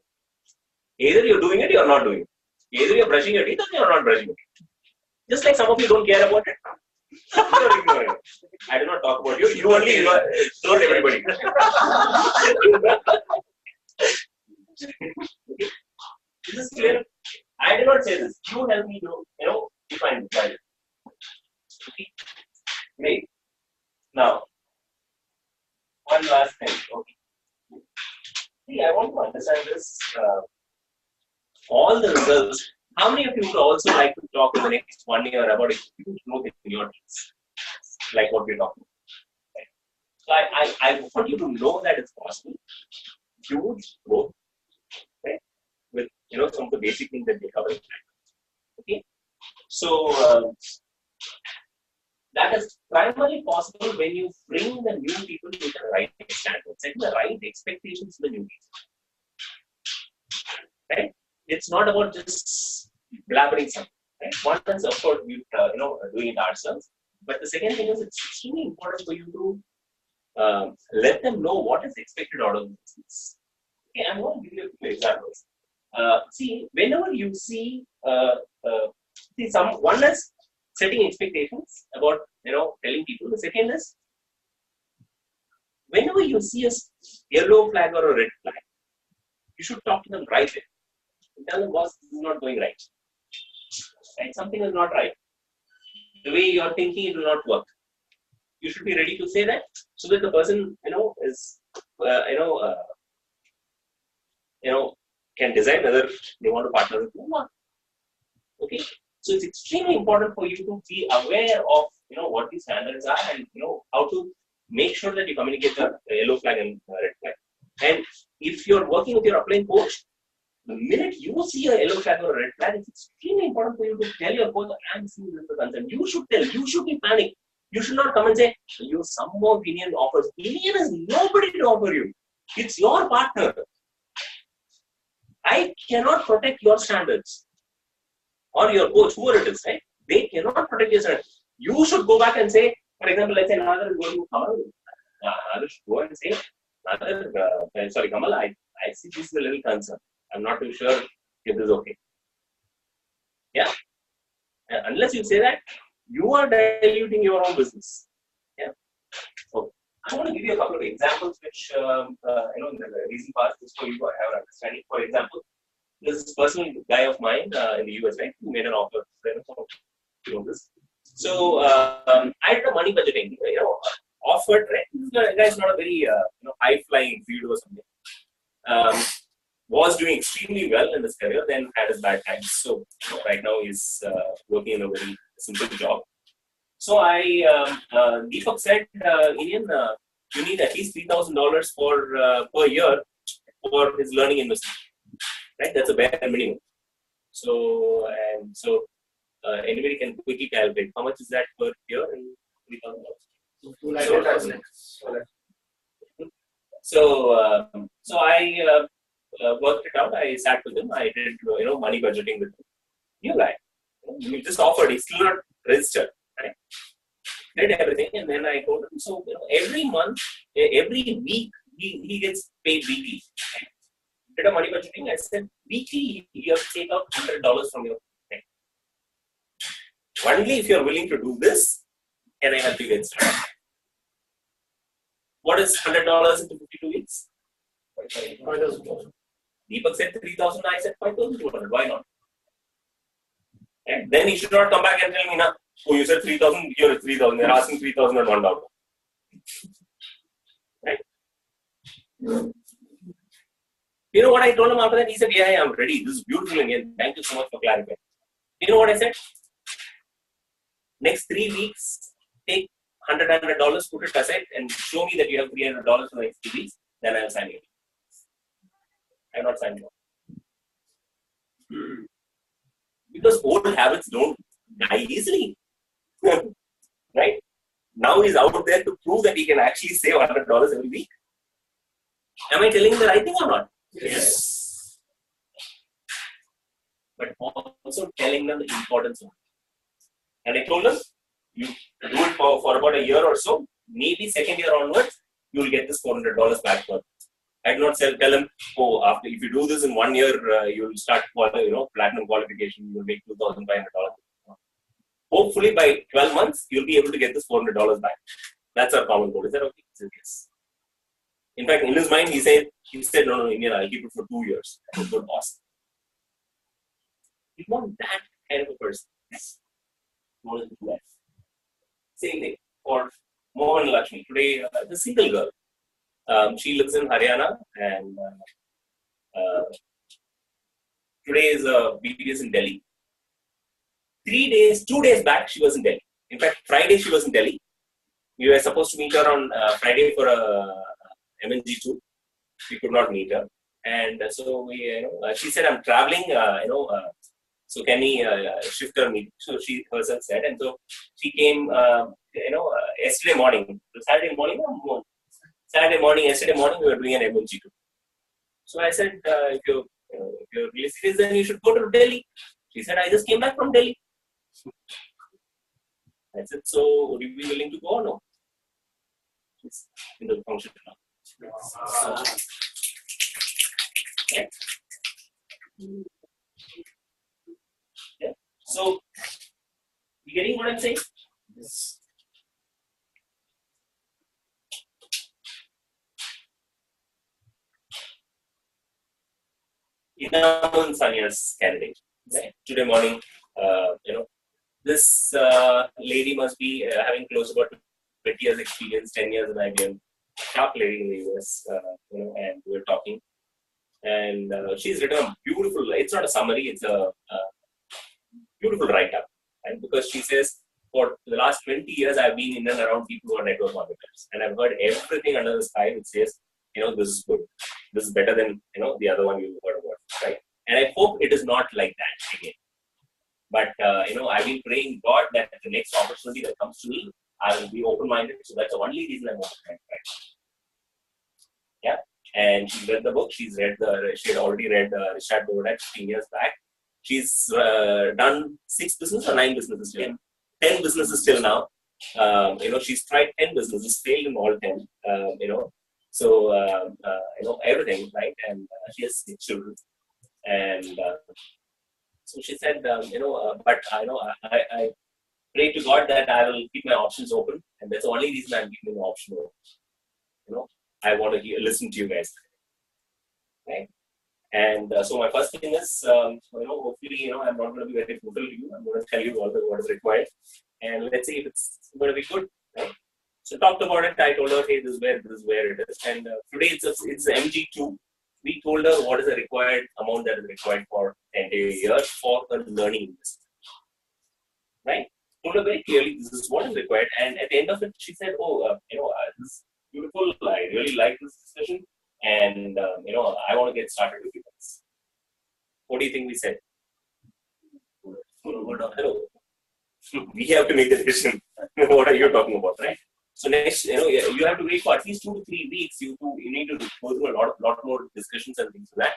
Either you're doing it or you're not doing it. Either you're brushing your teeth or you're not brushing it. Just like some of you don't care about it. You're ignoring it. I do not talk about you. You only, not everybody. This is clear. I I did not say this. You help me to, define value. Okay. Great. Now, one last thing. Okay. See, I want to understand this. All the results. How many of you would also like to talk in the next 1 year about a huge growth in your teams? Like what we're talking about. Right? So I want you to know that it's possible. Huge growth. Right? With some of the basic things that we covered. Okay. So that is primarily possible when you bring the new people to the right standards, set the right expectations to the new people. Right? It's not about just blabbering something. Right? One is, of course, we doing it ourselves. But the second thing is, it's extremely important for you to let them know what is expected out of the business. Okay, I'm going to give you a few examples. See, whenever you see, one is setting expectations about telling people. The second is whenever you see a yellow flag or a red flag, you should talk to them right away. Tell them, boss, this is not going right. Right? Something is not right. The way you are thinking, it will not work. You should be ready to say that so that the person is can decide whether they want to partner with you or not. Okay, so it's extremely important for you to be aware of what these standards are and how to make sure that you communicate the yellow flag and red flag. And if you're working with your upline coach, the minute you see a yellow flag or a red flag, it's extremely important for you to tell your coach, I'm seeing this concern. You should tell, you should be panicked. You should not come and say, you some more Indian offers. Indian has nobody to offer you. It's your partner. I cannot protect your standards. Or your coach, whoever it is, right? They cannot protect your standards. You should go back and say, for example, let's say Nader is going to Kamal. Nader should go and say, Nader, Kamal, I see this is a little concern. I'm not too sure if this is okay. Yeah. Unless you say that, you are diluting your own business. Yeah. So I want to give you a couple of examples which in the recent past, just for you to have an understanding. For example, this personal guy of mine in the US, right? Who made an offer. This. So I did a money budgeting. Offered. Right? This guy is not a very high flying field or something. Was doing extremely well in his career, then had his bad times. So right now he's working in a very simple job. So Deepak said, Indian, you need at least $3,000 per year for his learning investment. Right, that's a bare minimum. So anybody can quickly calculate how much is that per year in $3,000. So I worked it out. I sat with him. I did money budgeting with him. New guy. He just offered. He's still not registered. Right? Did everything, and then I told him. So every month, every week, he gets paid weekly. Right? Did a money budgeting. I said weekly you have to take out $100 from your bank. Only if you are willing to do this, can I help you get started? What is $100 into 52 weeks? Deepak said 3,000. I said 5,200. Why not? And then he should not come back and tell me, "Nah, oh, you said 3,000. Here is 3,000. They're asking 3,000 and $1." Right? You know what I told him after that? He said, yeah, I'm ready. This is beautiful again. Thank you so much for clarifying. You know what I said? Next 3 weeks, take $100, put it aside, and show me that you have $300 for the next 3 weeks. Then I'll sign you. I'm not signing you. Because old habits don't die easily. Right? Now he's out there to prove that he can actually save $100 every week. Am I telling the right thing or not? Yes. But also telling them the importance of it. And I told them, you do it for about a year or so, maybe second year onwards, you will get this $400 back. I did not tell them, oh, after if you do this in 1 year, you will start platinum qualification, you will make $2,500. Hopefully by 12 months, you'll be able to get this $400 back. That's our common goal. Is that okay? He said, yes. In fact, in his mind, he said, no, Indian, I'll keep it for 2 years. I said, good, boss. You want that kind of a person. More than less. Same thing for Mohan Lakshmi. Today, the single girl. She lives in Haryana, and today is a BBS in Delhi. 2 days back, she was in Delhi. In fact, Friday she was in Delhi. We were supposed to meet her on Friday for a MNG2. We could not meet her, and so we, she said, "I'm traveling. So can we shift her meeting?" So she herself said, and so she came. Yesterday morning, Saturday morning, yesterday morning, we were doing an MNG2. So I said, if you're really serious, then you should go to Delhi. She said, I just came back from Delhi. I said, so would you be willing to go or no? She's in the function now. Yeah. Yeah. So, you getting what I'm saying? Yes. Inamun Sania's candidate. Right? Today morning, this lady must be having close about 20 years experience, 10 years in IBM. Sharp lady in the US, and we were talking. And she's written a beautiful, it's not a summary, it's a beautiful write-up. And because she says, for the last 20 years, I've been in and around people who are network marketers. And I've heard everything under the sky which says, this is good. This is better than, the other one you heard about, right? And I hope it is not like that again. But, I've been praying God that the next opportunity that comes to me, I will be open-minded. So that's the only reason I'm open-minded, right? Yeah. And she read the book. She had already read Richard Bodak 15 years back. She's done 6 businesses or 9 businesses till 10 businesses till now. She's tried 10 businesses, failed in all 10. Everything, right? And she has 6 children. And so she said, but I pray to God that I will keep my options open, and that's the only reason I'm keeping the option open. I want to listen to you guys, right? And so my first thing is, hopefully, I'm not going to be very brutal to you. I'm going to tell you what is required, and let's see if it's going to be good, right? So talked about it. I told her, hey, this is where it is, and today it's MG2. We told her what is the required amount that is required for 10 years for her learning investment, right? Told her very clearly this is what is required, and at the end of it, she said, this is beautiful. I really like this discussion. And, I want to get started with you guys. What do you think we said? Hello. We have to make the decision. What are you talking about, right? So next, you have to wait for at least 2 to 3 weeks. You need to go through a lot more discussions and things like that.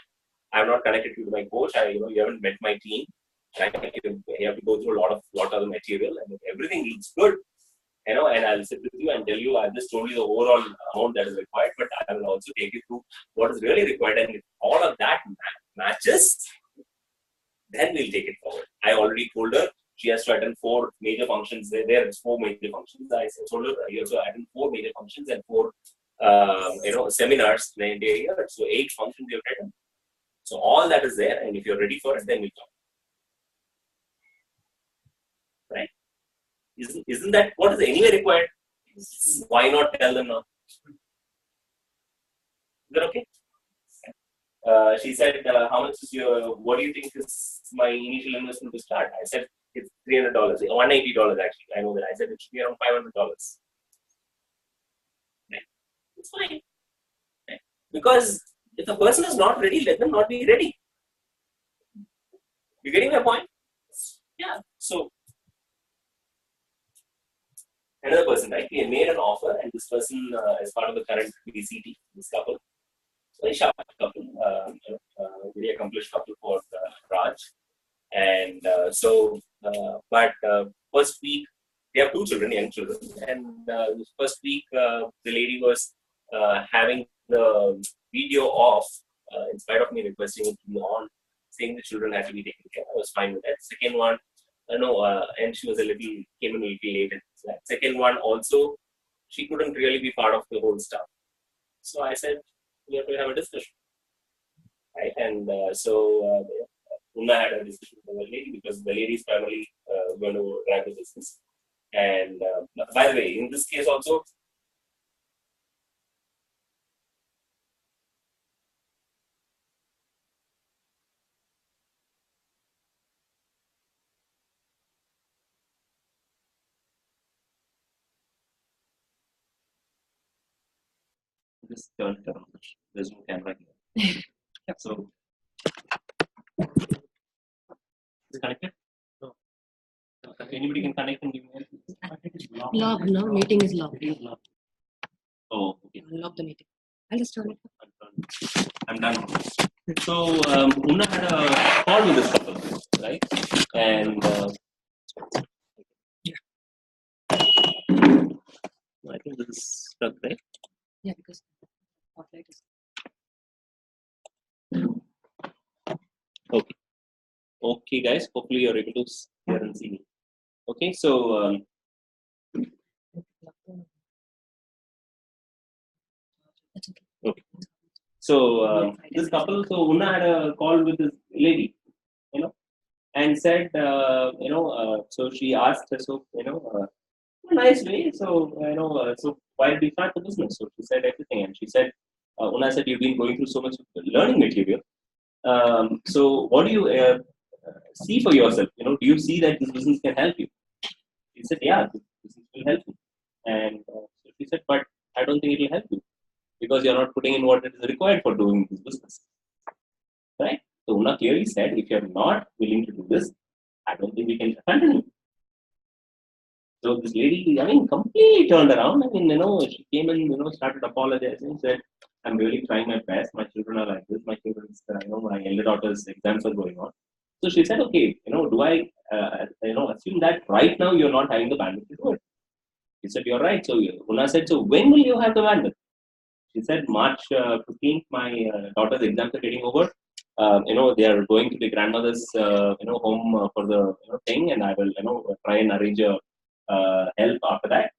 I'm not connected to my coach. You haven't met my team. Right? You have to go through a lot of material, and if everything looks good, and I'll sit with you and tell you, I've just told you the overall amount that is required, but I will also take you through what is really required. And if all of that matches, then we'll take it forward. I already told her she has to attend 4 major functions. There is 4 major functions. I told her you have to attend 4 major functions and 4, seminars in the entire year. So 8 functions you have to attend. So all that is there, and if you're ready for it, then we'll talk. Right? Isn't that what is anyway required? Why not tell them now? Is that okay? She said, how much is what do you think is my initial investment to start? I said, it's $300, $180 actually. I know that. I said it should be around $500. Right? It's fine. Right? Because if the person is not ready, let them not be ready. You getting my point? Yeah. So, another person, right? We made an offer, and this person is part of the current BCT, this couple. Very sharp couple, very accomplished couple for Raj. And first week, they have 2 children, young children. And the first week, the lady was having the video off, in spite of me requesting it to be on, saying the children had to be taken care of. I was fine with that. Second one, and she was came in a little late. Second one also, she couldn't really be part of the whole stuff. So I said, we have to have a discussion, right? And Una had a discussion with the lady because the lady is primarily going to drive the business. And by the way, in this case also, just turn it on. There's no camera here. So, is it connected? No. Anybody can connect and give me a Log, no? Meeting is logged. Oh, okay. Log the meeting. I'll just turn it. I'm done. So, Una had a call with this couple, right? And I think this is stuck, right? Yeah, because spotlight is. Okay. Okay, guys. Hopefully, you're able to hear and see me. Okay, so That's okay. okay. So this couple, so Una had a call with this lady, and said, so she asked her, so nice way. So so why did you start the business? So she said everything, and she said, Una said, you've been going through so much learning material. So what do you see for yourself? Do you see that this business can help you? He said, yeah, this business will help you. And so she said, but I don't think it will help you because you're not putting in what is required for doing this business. Right? So Una clearly said, if you're not willing to do this, I don't think we can continue. So this lady, completely turned around. She came and, started apologizing, said, I'm really trying my best. My children are like this. My children's, my elder daughter's exams are going on. So she said, okay, do I, assume that right now you're not having the bandwidth to do it? He said, you're right. So Una said, so when will you have the bandwidth? She said, March 15th, my daughter's exams are getting over. They are going to the grandmother's, home for the thing, and I will, try and arrange a help after that.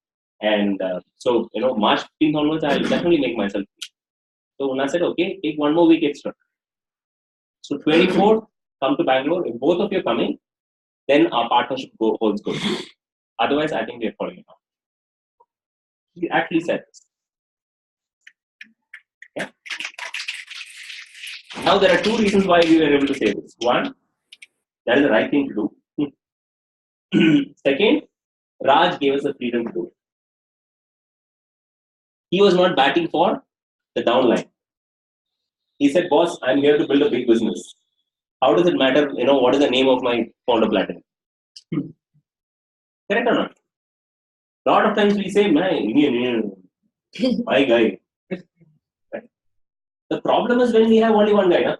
And so, March 15th onwards, I will definitely make myself free. So Una said, okay, take 1 more week extra. So 24th, come to Bangalore. If both of you are coming, then our partnership holds good. Otherwise, I think we are falling out. He actually said this. Yeah. Now there are two reasons why we were able to say this. One, that is the right thing to do. Second, Raj gave us the freedom to do it. He was not batting for the downline. He said, boss, I'm here to build a big business. How does it matter, what is the name of my founder platinum? Correct or not? A lot of times we say, man, my guy. Right? The problem is when we have only one guy. Huh?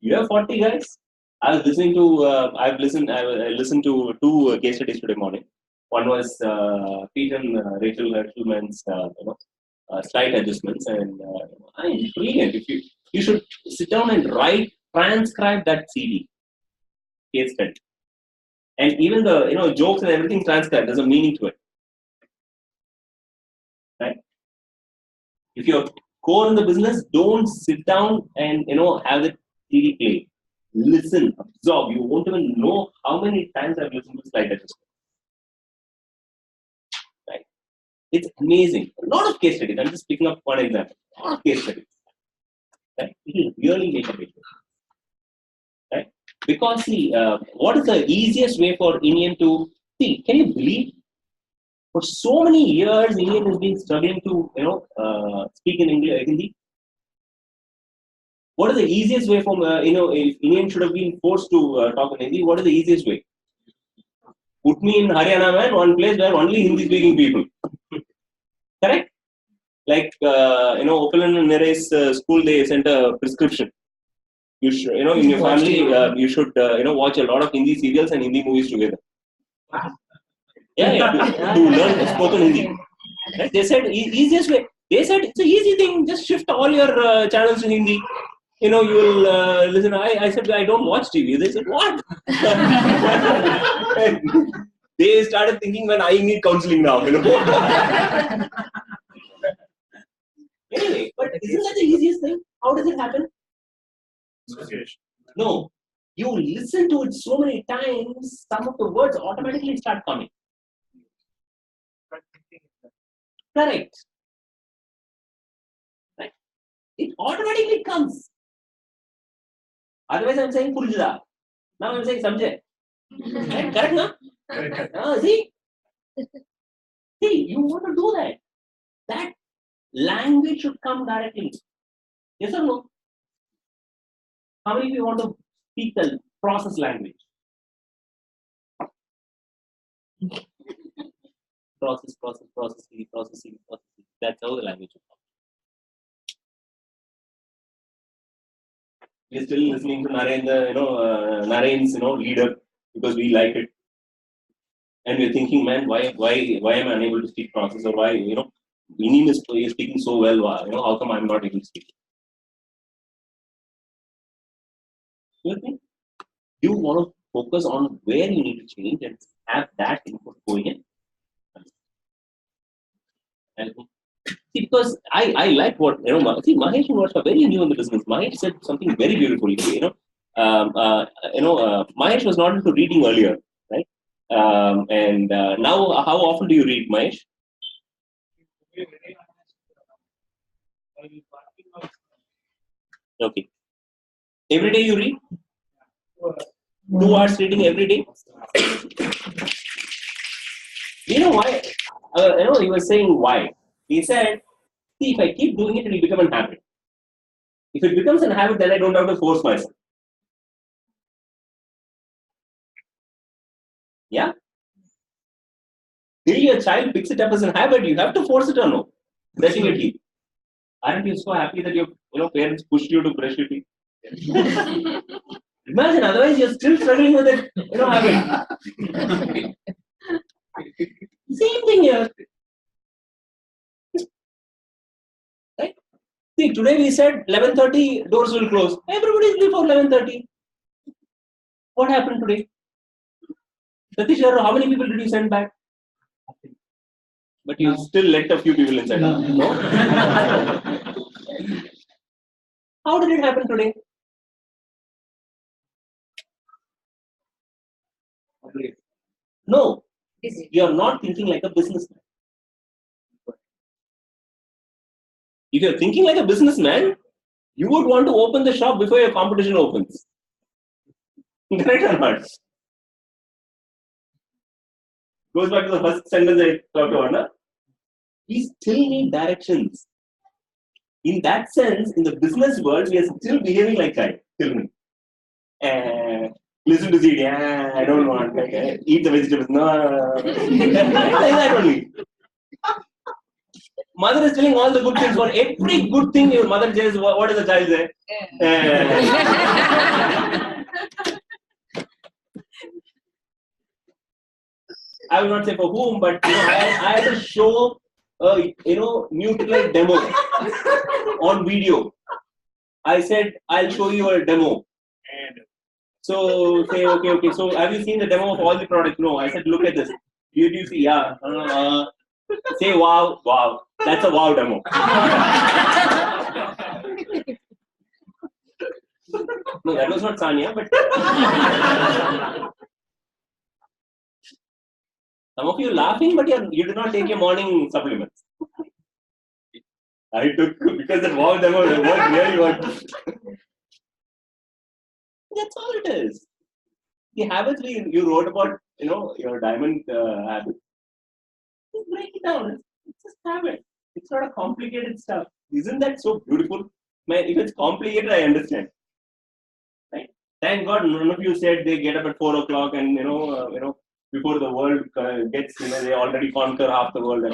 You have 40 guys. I listened to two case studies today morning. One was Pete and Rachel Herschelman's, slight adjustments, and brilliant. If you should sit down and transcribe that CD case study, and even the jokes and everything transcribed. There's a meaning to it, right? If you're core in the business, don't sit down and have the CD play. Listen, absorb. You won't even know how many times I've listened to slide adjustment. Right? It's amazing. A lot of case studies. I'm just picking up one example. A lot of case studies. Right? It will really make a big difference. Right? Because see, what is the easiest way for Indian to see? Can you believe? For so many years, Indian has been struggling to speak in English, Hindi. What is the easiest way for if Indian should have been forced to talk in Hindi? What is the easiest way? Put me in Haryana, man, one place where only Hindi-speaking people. Correct? Like Opalan and Nere's school, they sent a prescription. You should, in your family, you should, watch a lot of Hindi serials and Hindi movies together. Yeah, to learn spoken Hindi. Right? They said easiest way. They said it's an easy thing. Just shift all your channels to Hindi. You will listen. I said I don't watch TV. They said what? They started thinking when I need counseling now. Anyway, but isn't that the easiest thing? How does it happen? Association. No, you listen to it so many times, some of the words automatically start coming. Correct. Right? It automatically comes. Otherwise, I'm saying Purjada. Now I'm saying Samjay. Right? Correct, no? See? See, you want to do that. That language should come directly. Yes or no? How many of you want to speak the process language? Process. That's how the language will come. We're still listening to Narendra, Narayan's, leader because we like it. And we're thinking, man, why am I unable to speak process, or why, Inim is speaking so well, how come I'm not able to speak? You think? You want to focus on where you need to change and have that input going in. And see, because I like what, see, Mahesh and Varsha very new in the business. Mahesh said something very beautifully. Mahesh was not into reading earlier, right? Now, how often do you read, Mahesh? Okay. Every day you read? 2 hours reading every day? You know why? He was saying why. He said, see, if I keep doing it, it will become a habit. If it becomes a habit, then I don't have to force myself. Yeah? Till your child picks it up as a habit, you have to force it or no? Brushing your teeth. Aren't you so happy that your parents pushed you to brush your teeth? Imagine, otherwise you're still struggling with it, habit. Same thing here. Right? See, today we said 11:30 doors will close. Everybody is before 11:30. What happened today? Satish, how many people did you send back? But you still let a few people inside. No? How did it happen today? No, you're not thinking like a businessman. If you're thinking like a businessman, you would want to open the shop before your competition opens. Correct or not? Goes back to the first sentence I talked about. Na? We still need directions. In that sense, in the business world, we are still behaving like that. Tell me. Listen to the yeah, I don't want. Eat the vegetables. No. Like that only. Mother is telling all the good things. For every good thing, your mother says, what does the child say? I will not say for whom, but I had to show a neutralized demo on video. I said, I'll show you a demo. So say, okay. So have you seen the demo of all the products? No. I said, look at this. Did you see? Yeah. Say wow. That's a wow demo. No, that was not Sanya, but some of you laughing, but you did not take your morning supplements. I took because that wow demo worked really worked. That's all it is. The habits you wrote about, your diamond habit. Just break it down. It's just habit. It's not a complicated stuff. Isn't that so beautiful? Man, if it's complicated, I understand. Right? Thank God, none of you said they get up at 4 o'clock and before the world gets, they already conquer half the world. And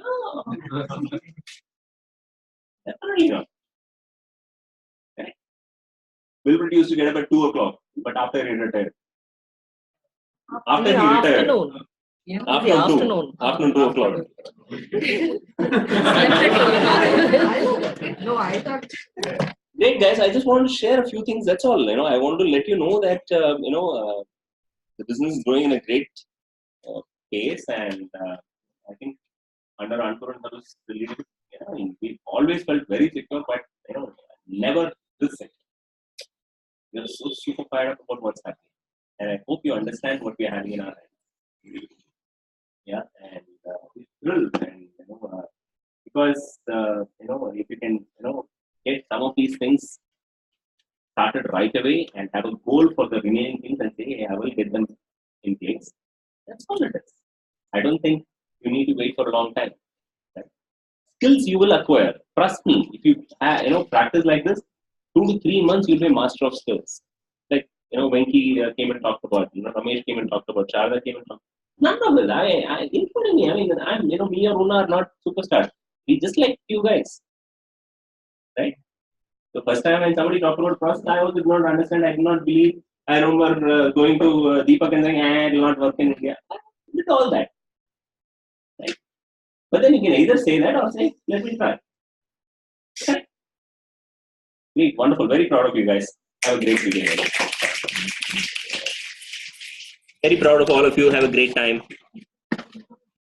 all. No. Definitely not. Okay. Wilbert used to get up at 2 o'clock, but after he retired. After he retired. Yeah, Afternoon 2 o'clock. No, I thought. Great, guys. I just want to share a few things. That's all. I want to let you know that the business is growing in a great pace, and I think under Ankur and Tarus, the leadership, I mean, we always felt very secure, but never this secure. We are so super fired up about what's happening, and I hope you understand what we are having in our hands. Yeah, and we're thrilled, and because if you can get some of these things started right away and have a goal for the remaining things and say, hey, I will get them in place. That's all it is. I don't think you need to wait for a long time. Right? Skills you will acquire. Trust me, if you practice like this, 2 to 3 months you'll be a master of skills. Like Venki came and talked about, Ramesh came and talked about, Sharda came and talked. None of it. Including me. I mean, I'm me or Runa are not superstars. We just like you guys, right? The first time when somebody talked about process, I also did not understand. I did not believe. I remember going to Deepak and saying, "I will not work in India." I did all that, right? But then you can either say that or say, "Let me try." Great, wonderful, very proud of you guys. Have a great weekend. Very proud of all of you. Have a great time.